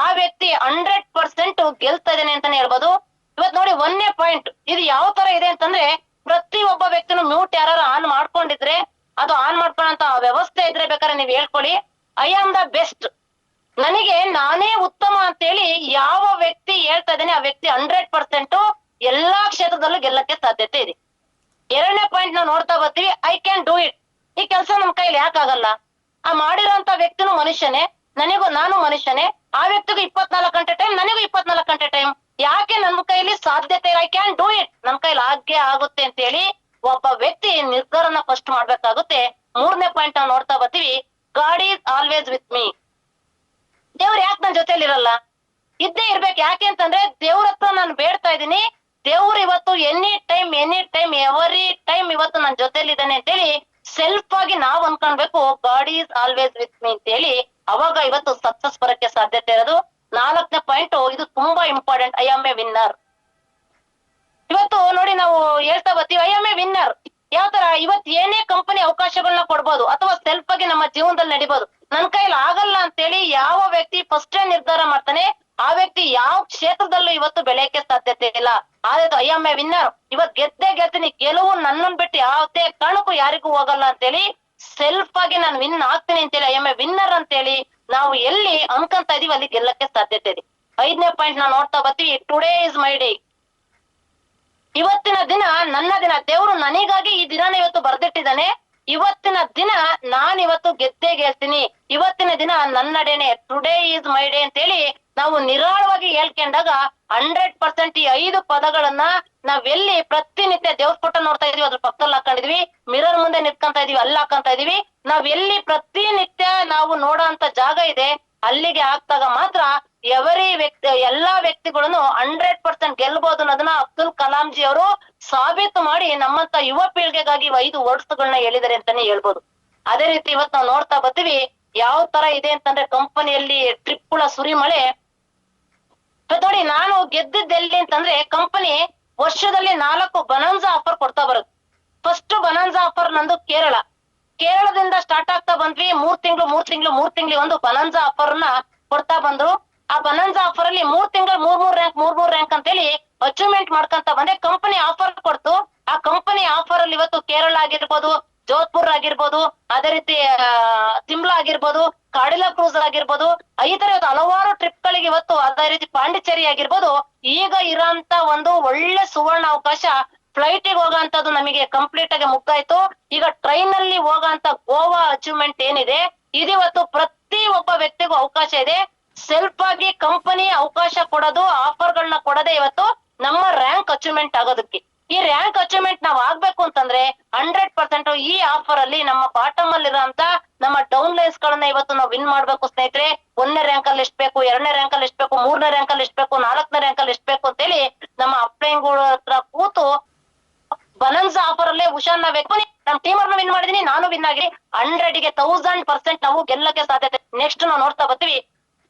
ಆ ವ್ಯಕ್ತಿ 100% ಗೆಲ್ತಾ ಇದ್ದಾನೆ ಅಂತಾನೆ ಹೇಳ್ಬೋದು. ಇವತ್ ನೋಡಿ 1ನೇ ಪಾಯಿಂಟ್ ಇದು ಯಾವ ತರ ಇದೆ ಅಂತಂದ್ರೆ, ಪ್ರತಿ ಒಬ್ಬ ವ್ಯಕ್ತಿನೂ ಮ್ಯೂಟ್ ಯಾರು ಆನ್ ಮಾಡ್ಕೊಂಡಿದ್ರೆ, ಅದು ಆನ್ ಮಾಡ್ಕೊಳ್ಳೋಂತ ವ್ಯವಸ್ಥೆ ಇದ್ರೆ ಬೇಕಾದ್ರೆ ನೀವ್ ಹೇಳ್ಕೊಳ್ಳಿ. ಐ ಆಮ್ ದ ಬೆಸ್ಟ್, ನನಗೆ ನಾನೇ ಉತ್ತಮ ಅಂತೇಳಿ ಯಾವ ವ್ಯಕ್ತಿ ಹೇಳ್ತಾ ಇದ್ದಾನೆ ಆ ವ್ಯಕ್ತಿ 100% ಎಲ್ಲಾ ಕ್ಷೇತ್ರದಲ್ಲೂ ಗೆಲ್ಲಕ್ಕೆ ಸಾಧ್ಯತೆ ಇದೆ. ಎರಡನೇ ಪಾಯಿಂಟ್ ನಾವು ನೋಡ್ತಾ ಬರ್ತೀವಿ, ಐ ಕ್ಯಾನ್ ಡೂ ಇಟ್. ಈ ಕೆಲಸ ನಮ್ ಕೈಲಿ ಯಾಕಾಗಲ್ಲ? ಆ ಮಾಡಿರೋಂತ ವ್ಯಕ್ತಿನೂ ಮನುಷ್ಯನೇ, ನಾನು ಮನುಷ್ಯನೇ, ಆ ವ್ಯಕ್ತಿಗೂ 24 ಗಂಟೆ ಟೈಮ್, ನನಗೂ 24 ಗಂಟೆ ಟೈಮ್. ಯಾಕೆ ನನ್ನ ಕೈಲಿ ಸಾಧ್ಯತೆ, ಐ ಕ್ಯಾನ್ ಡೂ ಇಟ್, ನನ್ ಕೈಲಿ ಆಗುತ್ತೆ ಅಂತ ಹೇಳಿ ಒಬ್ಬ ವ್ಯಕ್ತಿ ನಿರ್ಧಾರನ ಫಸ್ಟ್ ಮಾಡ್ಬೇಕಾಗುತ್ತೆ. ಮೂರನೇ ಪಾಯಿಂಟ್ ನಾವು ನೋಡ್ತಾ ಬರ್ತೀವಿ, god is always with me. ದೇವ್ರು ಯಾಕೆ ನನ್ನ ಜೊತೆಲಿ ಇರಲ್ಲ? ಇದ್ದೇ ಇರ್ಬೇಕು. ಯಾಕೆ ಅಂತಂದ್ರೆ ದೇವ್ರ ಹತ್ರ ನಾನು ಬೇಡ್ತಾ ಇದ್ದೀನಿ, ದೇವ್ರು ಇವತ್ತು ಎನಿ ಟೈಮ್ ಎವರಿ ಟೈಮ್ ಇವತ್ತು ನನ್ನ ಜೊತೆಲಿ ಇದ್ದಾನೆ ಅಂತೇಳಿ ಸೆಲ್ಫ್ ಆಗಿ ನಾವ್ ಅನ್ಕೊಳ್ಬೇಕು, God is always with me ಅಂತ ಹೇಳಿ. ಅವಾಗ ಇವತ್ತು ಸಕ್ಸಸ್ ಬರಕ್ಕೆ ಸಾಧ್ಯತೆ ಇರೋದು. ನಾಲ್ಕನೇ ಪಾಯಿಂಟ್, ಇದು ತುಂಬಾ important, I am A winner. ಇವತ್ತು ನೋಡಿ ನಾವು ಹೇಳ್ತಾ ಬರ್ತೀವಿ, ಐ ಆಮ್ ಎ ವಿನ್ನರ್. ಯಾವ ತರ? ಇವತ್ತು ಏನೇ ಕಂಪನಿ ಅವಕಾಶಗಳನ್ನ ಕೊಡ್ಬೋದು ಅಥವಾ ಸೆಲ್ಫ್ ಆಗಿ ನಮ್ಮ ಜೀವನದಲ್ಲಿ ನಡಿಬಹುದು. ನನ್ ಕೈಲಿ ಆಗಲ್ಲ ಅಂತೇಳಿ ಯಾವ ವ್ಯಕ್ತಿ ಫಸ್ಟ್ ನಿರ್ಧಾರ ಮಾಡ್ತಾನೆ, ಆ ವ್ಯಕ್ತಿ ಯಾವ ಕ್ಷೇತ್ರದಲ್ಲೂ ಇವತ್ತು ಬೆಳೆಯಕ್ಕೆ ಸಾಧ್ಯತೆ ಇಲ್ಲ. ಆದ್ರೆ ಐ ಆಮ್ ಎ ವಿನ್ನರ್, ಇವತ್ ಗೆಲ್ತೀನಿ, ಗೆಲುವು ನನ್ನನ್ ಬಿಟ್ಟು ಯಾವುದೇ ಕಾರಣಕ್ಕೂ ಯಾರಿಗೂ ಹೋಗಲ್ಲ ಅಂತೇಳಿ ಸೆಲ್ಫ್ ಆಗಿ ನಾನು ವಿನ್ ಆಗ್ತೀನಿ ಅಂತೇಳಿ ಐ ಆಮ್ ಎ ವಿನ್ನರ್ ಅಂತೇಳಿ ನಾವು ಎಲ್ಲಿ ಅನ್ಕಂತ ಇದೀವಿ ಅಲ್ಲಿ ಗೆಲ್ಲಕ್ಕೆ ಸಾಧ್ಯತೆ ಇದೆ. ಐದನೇ ಪಾಯಿಂಟ್ ನಾವು ನೋಡ್ತಾ ಬರ್ತೀವಿ, ಟುಡೇ ಇಸ್ ಮೈ ಡೇ. ಇವತ್ತಿನ ದಿನ ನನ್ನ ದಿನ. ದೇವ್ರು ನನಗಾಗಿ ಈ ದಿನಾನ ಇವತ್ತು ಬರ್ದಿಟ್ಟಿದ್ದಾನೆ. ಇವತ್ತಿನ ದಿನ ನಾನಿವತ್ತು ಗೆಲ್ತೀನಿ, ಇವತ್ತಿನ ದಿನ ನನ್ನಡೇನೆ, ಟುಡೇ ಈಸ್ ಮೈ ಡೇ ಅಂತೇಳಿ ನಾವು ನಿರಾಳವಾಗಿ ಹೇಳ್ಕೊಂಡಾಗ 100% ಈ 5 ಪದಗಳನ್ನ ನಾವೆಲ್ಲಿ ಪ್ರತಿನಿತ್ಯ ದೇವ್ರ ಫೋಟೋ ನೋಡ್ತಾ ಇದೀವಿ, ಅದ್ರ ಪಕ್ಕದಲ್ಲಿ ಹಾಕೊಂಡಿದೀವಿ, ಮಿರರ್ ಮುಂದೆ ನಿಂತ್ಕೊಂತ ಇದೀವಿ, ಅಲ್ಲಿ ಹಾಕೊಂತ ಇದೀವಿ. ನಾವೆಲ್ಲಿ ಪ್ರತಿನಿತ್ಯ ನಾವು ನೋಡೋ ಅಂತ ಜಾಗ ಇದೆ, ಅಲ್ಲಿಗೆ ಹಾಕ್ದಾಗ ಮಾತ್ರ ಎಲ್ಲಾ ವ್ಯಕ್ತಿಗಳನ್ನು 100% ಗೆಲ್ಬಹುದು ಅನ್ನೋದನ್ನ ಅಬ್ದುಲ್ ಕಲಾಂ ಜಿ ಅವರು ಸಾಬೀತು ಮಾಡಿ ನಮ್ಮಂತ ಯುವ ಪೀಳಿಗೆಗಾಗಿ 5 ವರ್ಡ್ಸ್ಗಳನ್ನ ಹೇಳಿದಾರೆ ಅಂತಾನೆ ಹೇಳ್ಬೋದು. ಅದೇ ರೀತಿ ಇವತ್ತು ನಾವು ನೋಡ್ತಾ ಬರ್ತೀವಿ, ಯಾವ ತರ ಇದೆ ಅಂತಂದ್ರೆ ಕಂಪನಿಯಲ್ಲಿ ಟ್ರಿಪ್ಗಳ ಸುರಿಮಳೆ. ನೋಡಿ, ನಾನು ಗೆದ್ದಿದ್ದೆಲ್ಲಿ ಅಂತಂದ್ರೆ ಕಂಪನಿ ವರ್ಷದಲ್ಲಿ 4 ಬನಾನ್ಸಾ ಆಫರ್ ಕೊಡ್ತಾ ಬರುತ್ತೆ. ಫಸ್ಟ್ ಬನಾನ್ಸಾ ಆಫರ್ ನಂದು ಕೇರಳದಿಂದ ಸ್ಟಾರ್ಟ್ ಆಗ್ತಾ ಬಂದ್ವಿ. 3 ತಿಂಗಳು ಒಂದು ಬನಾನ್ಸಾ ಆಫರ್ ನ ಕೊಡ್ತಾ ಬಂದ್ರು. ಆ ಬನಾನ್ಸಾ ಆಫರ್ ಅಲ್ಲಿ 3 ತಿಂಗಳು 3 ರ್ಯಾಂಕ್ ಅಂತೇಳಿ ಅಚೀವ್ಮೆಂಟ್ ಮಾಡ್ಕೊಂತ ಬಂದೆ. ಕಂಪನಿ ಆಫರ್ ಕೊಡ್ತು. ಆ ಕಂಪನಿ ಆಫರ್ ಅಲ್ಲಿ ಇವತ್ತು ಕೇರಳ ಆಗಿರ್ಬೋದು, ಜೋಧ್ಪುರ್ ಆಗಿರ್ಬೋದು, ಅದೇ ರೀತಿ ಸಿಮ್ಲಾ ಆಗಿರ್ಬೋದು, ಕಾಡಿಲಾ ಕ್ರೂಸ್ ಆಗಿರ್ಬೋದು, ಈ ತರ ಇವತ್ತು ಹಲವಾರು ಟ್ರಿಪ್ ಗಳಿಗೆ ಇವತ್ತು, ಅದೇ ರೀತಿ ಪಾಂಡಿಚೇರಿ ಆಗಿರ್ಬೋದು, ಈಗ ಇರೋಂತ ಒಂದು ಒಳ್ಳೆ ಸುವರ್ಣ ಅವಕಾಶ. ಫ್ಲೈಟ್ ಗೆ ಹೋಗೋಂಥದ್ದು ನಮಗೆ ಕಂಪ್ಲೀಟ್ ಆಗಿ ಮುಗ್ದಾಯ್ತು. ಈಗ ಟ್ರೈನ್ ಅಲ್ಲಿ ಹೋಗೋಂತ ಗೋವಾ ಅಚೀವ್ಮೆಂಟ್ ಏನಿದೆ, ಇದಿವತ್ತು ಪ್ರತಿ ಒಬ್ಬ ವ್ಯಕ್ತಿಗೂ ಅವಕಾಶ ಇದೆ. ಸೆಲ್ಫ್ ಆಗಿ ಕಂಪನಿ ಅವಕಾಶ ಕೊಡೋದು, ಆಫರ್ ಗಳನ್ನ ಕೊಡೋದೇ ಇವತ್ತು ನಮ್ಮ ರ್ಯಾಂಕ್ ಅಚೀವ್ಮೆಂಟ್ ಆಗೋದಕ್ಕೆ. ಈ ರ್ಯಾಂಕ್ ಅಚೀವ್ಮೆಂಟ್ ನಾವ್ ಆಗ್ಬೇಕು ಅಂತಂದ್ರೆ 100% ಈ ಆಫರ್ ಅಲ್ಲಿ ನಮ್ಮ ಬಾಟಮ್ ಅಲ್ಲಿ ಇರೋಂತ ನಮ್ಮ ಡೌನ್ ಲೈನ್ಸ್ ಗಳನ್ನ ಇವತ್ತು ನಾವು ವಿನ್ ಮಾಡ್ಬೇಕು ಸ್ನೇಹಿತರೆ. 1ನೇ ರ್ಯಾಂಕ್ ಅಲ್ಲಿ ಎಷ್ಟ್ ಬೇಕು, 2ನೇ ರ್ಯಾಂಕ್ ಅಲ್ಲಿ ಎಷ್ಟ್ ಬೇಕು, 3ನೇ ರ್ಯಾಂಕ್ ಅಲ್ಲಿ ಎಷ್ಟ್ ಬೇಕು, 4ನೇ ರ್ಯಾಂಕ್ ಅಲ್ಲಿ ಎಷ್ಟ್ ಬೇಕು ಅಂತೇಳಿ ನಮ್ಮ ಅಪ್ಲೈನ್ ಹತ್ರ ಕೂತು ಬನಾನ್ಸಾ ಆಫರ್ ಅಲ್ಲೇ ಹುಷಾರ್ ನಾವ್ ನಮ್ ಟೀಮ್ ಅವ್ರನ್ನ ವಿನ್ ಮಾಡಿದೀನಿ, ನಾನು ವಿನ್ ಆಗಿ 100ಗೆ 1000% ನಾವು ಗೆಲ್ಲಕ್ಕೆ ಸಾಧ್ಯತೆ. ನೆಕ್ಸ್ಟ್ ನಾವು ನೋಡ್ತಾ ಬರ್ತೀವಿ.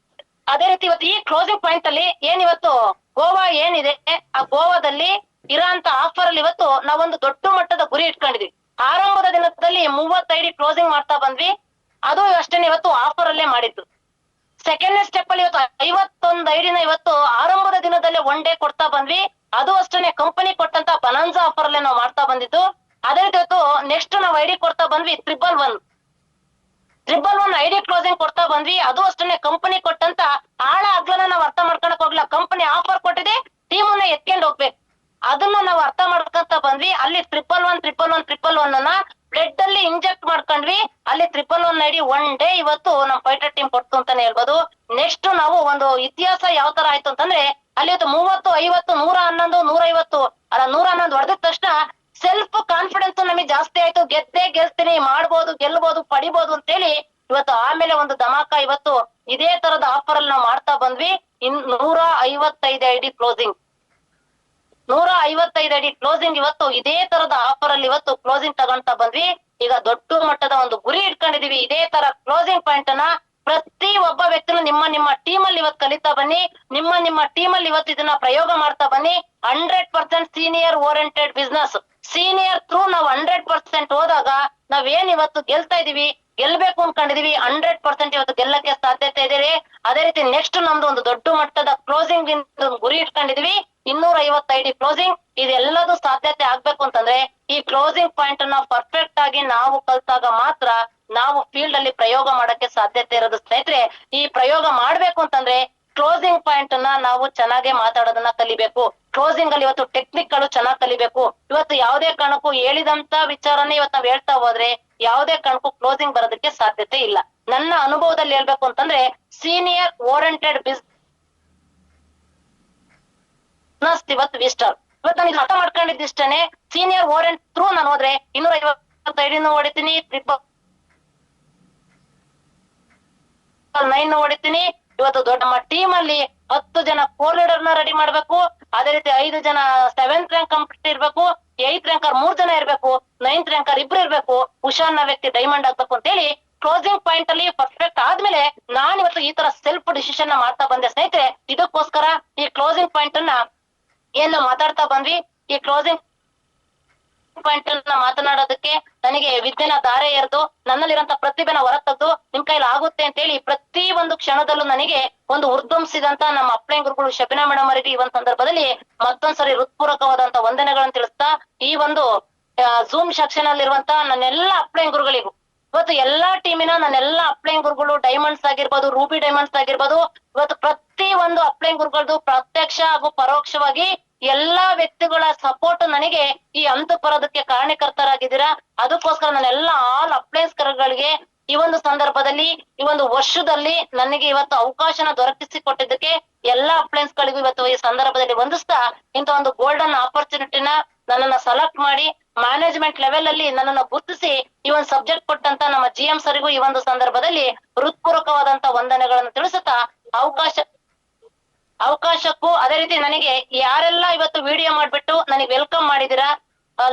ಅದೇ ರೀತಿ ಇವತ್ತು ಈ ಕ್ಲೋಸಿಂಗ್ ಪಾಯಿಂಟ್ ಅಲ್ಲಿ ಏನಿವತ್ತು ಗೋವಾ ಏನಿದೆ, ಆ ಗೋವಾದಲ್ಲಿ ಇರೋಂತ ಆಫರ್ ಅಲ್ಲಿ ಇವತ್ತು ನಾವೊಂದು ದೊಡ್ಡ ಮಟ್ಟದ ಗುರಿ ಇಟ್ಕೊಂಡಿದ್ವಿ. ಆರಂಭದ ದಿನದಲ್ಲಿ 35 ಕ್ಲೋಸಿಂಗ್ ಮಾಡ್ತಾ ಬಂದ್ವಿ. ಅದು ಅಷ್ಟೇನೆ ಇವತ್ತು ಆಫರ್ ಅಲ್ಲೇ ಮಾಡಿದ್ದು. ಸೆಕೆಂಡ್ ಸ್ಟೆಪ್ ಅಲ್ಲಿ ಇವತ್ತು 51 ಐಡಿನ ಇವತ್ತು ಆರಂಭದ ದಿನದಲ್ಲೇ 1 ಡೇ ಕೊಡ್ತಾ ಬಂದ್ವಿ. ಅದು ಅಷ್ಟೇನೆ ಕಂಪನಿ ಕೊಟ್ಟಂತ ಬನಾನ್ಸಾ ಆಫರ್ ಅಲ್ಲೇ ನಾವು ಮಾಡ್ತಾ ಬಂದಿದ್ದು. ಅದೇ ರೀತಿ ಇವತ್ತು ನೆಕ್ಸ್ಟ್ ನಾವು ಐಡಿ ಕೊಡ್ತಾ ಬಂದ್ವಿ 111 ಐಡಿ ಕ್ಲೋಸಿಂಗ್ ಕೊಡ್ತಾ ಬಂದ್ವಿ. ಅದು ಅಷ್ಟೇನೆ ಕಂಪನಿ ಕೊಟ್ಟಂತ ಆಳ ಅಗ್ಲನ ನಾವು ಅರ್ಥ ಮಾಡ್ಕೊಳಕ್ ಹೋಗ್ಲಿಲ್ಲ. ಕಂಪನಿ ಆಫರ್ ಕೊಟ್ಟಿದೆ, ಟೀಮ್ ಅನ್ನ ಎತ್ಕೊಂಡು ಹೋಗ್ಬೇಕು, ಅದನ್ನ ನಾವು ಅರ್ಥ ಮಾಡ್ಕೊಂತ ಬಂದ್ವಿ. ಅಲ್ಲಿ 111 ಅನ್ನ ಬ್ಲಡ್ ಅಲ್ಲಿ ಇಂಜೆಕ್ಟ್ ಮಾಡ್ಕೊಂಡ್ವಿ. ಅಲ್ಲಿ 111 ಐಡಿ 1 ಡೇ ಇವತ್ತು ನಮ್ ಫೈಟರ್ ಟೀಮ್ ಕೊಡ್ತು ಅಂತಾನೆ ಹೇಳ್ಬೋದು. ನೆಕ್ಸ್ಟ್ ನಾವು ಒಂದು ಇತಿಹಾಸ ಯಾವ ತರ ಆಯ್ತು ಅಂತಂದ್ರೆ, ಅಲ್ಲಿ ಇವತ್ತು 30, 50, 111, 150 111 ಹೊಡೆದ ತಕ್ಷಣ ಸೆಲ್ಫ್ ಕಾನ್ಫಿಡೆನ್ಸ್ ನಮಗೆ ಜಾಸ್ತಿ ಆಯ್ತು. ಗೆಲ್ತೀನಿ, ಮಾಡ್ಬೋದು, ಗೆಲ್ಬಹುದು, ಪಡಿಬಹುದು ಅಂತೇಳಿ ಇವತ್ತು ಆಮೇಲೆ ಒಂದು ಧಮಾಕ ಇವತ್ತು ಇದೇ ತರದ ಆಫರ್ ಅಲ್ಲಿ ನಾವು ಮಾಡ್ತಾ ಬಂದ್ವಿ. 155 ಐಡಿ ಕ್ಲೋಸಿಂಗ್, 155 ಐಡಿ ಕ್ಲೋಸಿಂಗ್ ಇವತ್ತು ಇದೇ ತರದ ಆಫರ್ ಅಲ್ಲಿ ಇವತ್ತು ಕ್ಲೋಸಿಂಗ್ ತಗೊಂತಾ ಬಂದ್ವಿ. ಈಗ ದೊಡ್ಡ ಮಟ್ಟದ ಒಂದು ಗುರಿ ಇಟ್ಕೊಂಡಿದೀವಿ. ಇದೇ ತರ ಕ್ಲೋಸಿಂಗ್ ಪಾಯಿಂಟ್ ಅನ್ನ ಪ್ರತಿ ಒಬ್ಬ ವ್ಯಕ್ತಿನೂ ನಿಮ್ಮ ಟೀಮ್ ಅಲ್ಲಿ ಇವತ್ತು ಕಲಿತಾ ಬನ್ನಿ. ನಿಮ್ಮ ಟೀಮ್ ಅಲ್ಲಿ ಇವತ್ತು ಇದನ್ನ ಪ್ರಯೋಗ ಮಾಡ್ತಾ ಬನ್ನಿ. 100% senior oriented business, senior through ನಾವು 100% ಹೋದಾಗ ನಾವೇನ್ ಇವತ್ತು ಗೆಲ್ತಾ ಇದೀವಿ, ಗೆಲ್ಬೇಕು ಅನ್ಕೊಂಡಿದೀವಿ, 100% ಇವತ್ತು ಗೆಲ್ಲಕ್ಕೆ ಸಾಧ್ಯತೆ ಇದೆ. ಅದೇ ರೀತಿ ನೆಕ್ಸ್ಟ್ ನಮ್ದು ಒಂದು ದೊಡ್ಡ ಮಟ್ಟದ ಕ್ಲೋಸಿಂಗ್ ಗುರಿ ಇಟ್ಕೊಂಡಿದೀವಿ. 250 ಐಡಿ ಕ್ಲೋಸಿಂಗ್. ಇದೆಲ್ಲದೂ ಸಾಧ್ಯತೆ ಆಗ್ಬೇಕು ಅಂತಂದ್ರೆ ಈ ಕ್ಲೋಸಿಂಗ್ ಪಾಯಿಂಟ್ ಅನ್ನ ಪರ್ಫೆಕ್ಟ್ ಆಗಿ ನಾವು ಕಲ್ತಾಗ ಮಾತ್ರ ನಾವು ಫೀಲ್ಡ್ ಅಲ್ಲಿ ಪ್ರಯೋಗ ಮಾಡಕ್ಕೆ ಸಾಧ್ಯತೆ ಇರೋದು ಸ್ನೇಹಿತರೆ. ಈ ಪ್ರಯೋಗ ಮಾಡ್ಬೇಕು ಅಂತಂದ್ರೆ ಕ್ಲೋಸಿಂಗ್ ಪಾಯಿಂಟ್ ಅನ್ನ ನಾವು ಚೆನ್ನಾಗಿ ಮಾತಾಡೋದನ್ನ ಕಲಿಬೇಕು. ಕ್ಲೋಸಿಂಗ್ ಅಲ್ಲಿ ಇವತ್ತು ಟೆಕ್ನಿಕ್ ಗಳು ಚೆನ್ನಾಗಿ ಕಲಿಬೇಕು. ಇವತ್ತು ಯಾವುದೇ ಕಾರಣಕ್ಕೂ ಹೇಳಿದಂತ ವಿಚಾರನೇ ಇವತ್ತು ನಾವ್ ಹೇಳ್ತಾ ಹೋದ್ರೆ ಯಾವುದೇ ಕಾರಣಕ್ಕೂ ಕ್ಲೋಸಿಂಗ್ ಬರೋದಕ್ಕೆ ಸಾಧ್ಯತೆ ಇಲ್ಲ. ನನ್ನ ಅನುಭವದಲ್ಲಿ ಹೇಳ್ಬೇಕು ಅಂತಂದ್ರೆ ಸೀನಿಯರ್ ಓರಿಯೆಂಟೆಡ್ ಬಿಸ್ನೆಸ್ ಇವತ್ತು ವಿಸ್ಟಾರ್. ಇವತ್ತು ನಾನು ಅರ್ಥ ಮಾಡ್ಕೊಂಡಿದ್ದಿಷ್ಟೇ, ಸೀನಿಯರ್ ಓರಿಯೆಂಟ್ ಥ್ರೂ ನಾನು ಹೋದ್ರೆ 255 ಹೊಡಿತೀನಿ, 9 ಹೊಡಿತೀನಿ. ಇವತ್ತು ದೊಡ್ಡ ನಮ್ಮ ಟೀಮ್ ಅಲ್ಲಿ 10 ಜನ ಕೋರ್ ಲೀಡರ್ ನ ರೆಡಿ ಮಾಡ್ಬೇಕು. ಅದೇ ರೀತಿ 5 ಜನ 7th ರ್ಯಾಂಕ್ ಕಂಪ್ಲೀಟ್ ಇರ್ಬೇಕು, 8th ರ್ಯಾಂಕರ್ 3 ಜನ ಇರ್ಬೇಕು, 9th ರ್ಯಾಂಕರ್ 2 ಇರ್ಬೇಕು, ಹುಷಾರ್ನ ವ್ಯಕ್ತಿ ಡೈಮಂಡ್ ಆಗ್ಬೇಕು ಅಂತ ಹೇಳಿ ಕ್ಲೋಸಿಂಗ್ ಪಾಯಿಂಟ್ ಅಲ್ಲಿ ಪರ್ಫೆಕ್ಟ್ ಆದ್ಮೇಲೆ ನಾನು ಇವತ್ತು ಈ ತರ ಸೆಲ್ಫ್ ಡಿಸಿಷನ್ ನ ಮಾಡ್ತಾ ಬಂದೆ ಸ್ನೇಹಿತರೆ. ಇದಕ್ಕೋಸ್ಕರ ಈ ಕ್ಲೋಸಿಂಗ್ ಪಾಯಿಂಟ್ ಅನ್ನ ಏನ್ ಮಾತಾಡ್ತಾ ಬಂದ್ವಿ. ಈ ಕ್ಲೋಸಿಂಗ್ ಪಾಯಿಂಟ್ ಅನ್ನ ಮಾತನಾಡೋದಕ್ಕೆ ನನಗೆ ವಿದ್ಯೆನ ದಾರೆ ಎರೆದು ನನ್ನಲ್ಲಿರಂತ ಪ್ರತಿಭೆನ ಹೊರ ತೆಗೆದು ನಿಮ್ ಕೈಲಿ ಆಗುತ್ತೆ ಅಂತ ಹೇಳಿ ಪ್ರತಿ ಒಂದು ಕ್ಷಣದಲ್ಲೂ ನನಗೆ ಒಂದು ಉರ್ದುಂಬಿಸಿದಂತ ನಮ್ಮ ಅಪ್ಲೈನ್ ಗುರುಗಳು ಶಬಿನಾ ಮೇಡಮ್ ಅವರಿಗೆ ಈ ಒಂದು ಸಂದರ್ಭದಲ್ಲಿ ಮತ್ತೊಂದ್ಸರಿ ಹೃತ್ಪೂರ್ವಕವಾದಂತ ವಂದನೆಗಳನ್ನು ತಿಳಿಸ್ತಾ ಈ ಒಂದು ಝೂಮ್ ಸೆಕ್ಷನ್ ಅಲ್ಲಿರುವಂತ ನನ್ನೆಲ್ಲ ಅಪ್ಲೈನ್ ಗುರುಗಳಿಗೂ ಇವತ್ತು ಎಲ್ಲಾ ಟೀಮಿನ ನನ್ನೆಲ್ಲ ಅಪ್ಲೈನ್ ಗುರುಗಳು ಡೈಮಂಡ್ಸ್ ಆಗಿರ್ಬೋದು, ರೂಬಿ ಡೈಮಂಡ್ಸ್ ಆಗಿರ್ಬೋದು, ಇವತ್ತು ಪ್ರತಿ ಒಂದು ಅಪ್ಲೈನ್ ಗುರುಗಳದ್ದು ಪ್ರತ್ಯಕ್ಷ ಹಾಗೂ ಪರೋಕ್ಷವಾಗಿ ಎಲ್ಲಾ ವ್ಯಕ್ತಿಗಳ ಸಪೋರ್ಟ್ ನನಗೆ ಈ ಹಂತ ಬರೋದಕ್ಕೆ ಕಾರಣಕರ್ತರಾಗಿದ್ದೀರಾ. ಅದಕ್ಕೋಸ್ಕರ ನಾನೆಲ್ಲ ಆಲ್ ಅಪ್ಲೈನ್ಸ್ ಗಳಿಗೆ ಈ ಒಂದು ಸಂದರ್ಭದಲ್ಲಿ ಈ ಒಂದು ವರ್ಷದಲ್ಲಿ ನನಗೆ ಇವತ್ತು ಅವಕಾಶನ ದೊರಕಿಸಿಕೊಟ್ಟಿದ್ದಕ್ಕೆ ಎಲ್ಲಾ ಅಪ್ಲೈನ್ಸ್ ಗಳಿಗೂ ಇವತ್ತು ಈ ಸಂದರ್ಭದಲ್ಲಿ ವಂದಿಸ್ತಾ ಇಂತ ಒಂದು ಗೋಲ್ಡನ್ ಆಪರ್ಚುನಿಟಿನ ನನ್ನನ್ನ ಸೆಲೆಕ್ಟ್ ಮಾಡಿ ಮ್ಯಾನೇಜ್ಮೆಂಟ್ ಲೆವೆಲ್ ಅಲ್ಲಿ ನನ್ನನ್ನ ಗುರುತಿಸಿ ಈ ಒಂದು ಸಬ್ಜೆಕ್ಟ್ ಕೊಟ್ಟಂತ ನಮ್ಮ GM ಸರಿಗೂ ಈ ಒಂದು ಸಂದರ್ಭದಲ್ಲಿ ಹೃತ್ಪೂರ್ವಕವಾದಂತ ವಂದನೆಗಳನ್ನು ತಿಳಿಸುತ್ತಾ ಅವಕಾಶಕ್ಕೂ ಅದೇ ರೀತಿ ನನಗೆ ಯಾರೆಲ್ಲ ಇವತ್ತು ವಿಡಿಯೋ ಮಾಡ್ಬಿಟ್ಟು ನನಗೆ ವೆಲ್ಕಮ್ ಮಾಡಿದಿರಾ,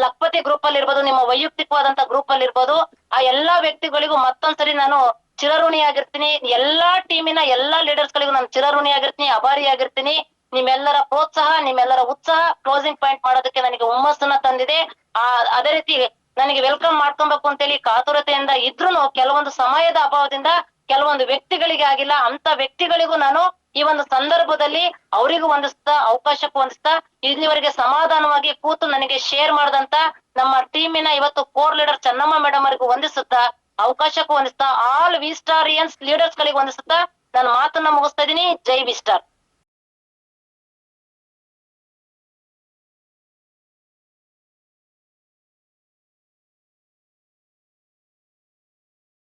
ಲಕ್ಪತಿ ಗ್ರೂಪ್ ಅಲ್ಲಿ ಇರ್ಬೋದು, ನಿಮ್ಮ ವೈಯಕ್ತಿಕವಾದಂತ ಗ್ರೂಪ್ ಅಲ್ಲಿ ಇರ್ಬೋದು, ಆ ಎಲ್ಲಾ ವ್ಯಕ್ತಿಗಳಿಗೂ ಮತ್ತೊಂದ್ಸರಿ ನಾನು ಚಿರಋಣಿಯಾಗಿರ್ತೀನಿ. ಎಲ್ಲಾ ಟೀಮಿನ ಎಲ್ಲಾ ಲೀಡರ್ಸ್ ಗಳಿಗೂ ನಾನು ಚಿರಋಣಿಯಾಗಿರ್ತೀನಿ, ಆಭಾರಿಯಾಗಿರ್ತೀನಿ. ನಿಮ್ಮೆಲ್ಲರ ಪ್ರೋತ್ಸಾಹ, ನಿಮ್ಮೆಲ್ಲರ ಉತ್ಸಾಹ ಕ್ಲೋಸಿಂಗ್ ಪಾಯಿಂಟ್ ಮಾಡೋದಕ್ಕೆ ನನಗೆ ಹುಮ್ಮಸ್ಸನ್ನ ತಂದಿದೆ. ಅದೇ ರೀತಿ ನನಗೆ ವೆಲ್ಕಮ್ ಮಾಡ್ಕೊಬೇಕು ಅಂತೇಳಿ ಕಾತುರತೆಯಿಂದ ಇದ್ರೂನು ಕೆಲವೊಂದು ಸಮಯದ ಅಭಾವದಿಂದ ಕೆಲವೊಂದು ವ್ಯಕ್ತಿಗಳಿಗೆ ಆಗಿಲ್ಲ. ಅಂತ ವ್ಯಕ್ತಿಗಳಿಗೂ ನಾನು ಈ ಒಂದು ಸಂದರ್ಭದಲ್ಲಿ ಅವರಿಗೂ ವಂದಿಸ್ತಾ ಅವಕಾಶಕ್ಕೂ ವಂದಿಸ್ತಾ ಇಲ್ಲಿವರೆಗೆ ಸಮಾಧಾನವಾಗಿ ಕೂತು ನನಗೆ ಶೇರ್ ಮಾಡಿದಂತ ನಮ್ಮ ಟೀಮಿನ ಇವತ್ತು ಕೋರ್ ಲೀಡರ್ ಚೆನ್ನಮ್ಮ ಮೇಡಮ್ ಅವರಿಗೂ ವಂದಿಸುತ್ತಾ ಅವಕಾಶಕ್ಕೂ ವಂದಿಸ್ತಾ ಆಲ್ ವಿಸ್ಟಾರಿಯನ್ಸ್ ಲೀಡರ್ಸ್ ಗಳಿಗೆ ವಂದಿಸುತ್ತಾ ನಾನು ಮಾತನ್ನ ಮುಗಿಸ್ತಾ ಇದೀನಿ. ಜೈ ವಿಸ್ಟಾರ್.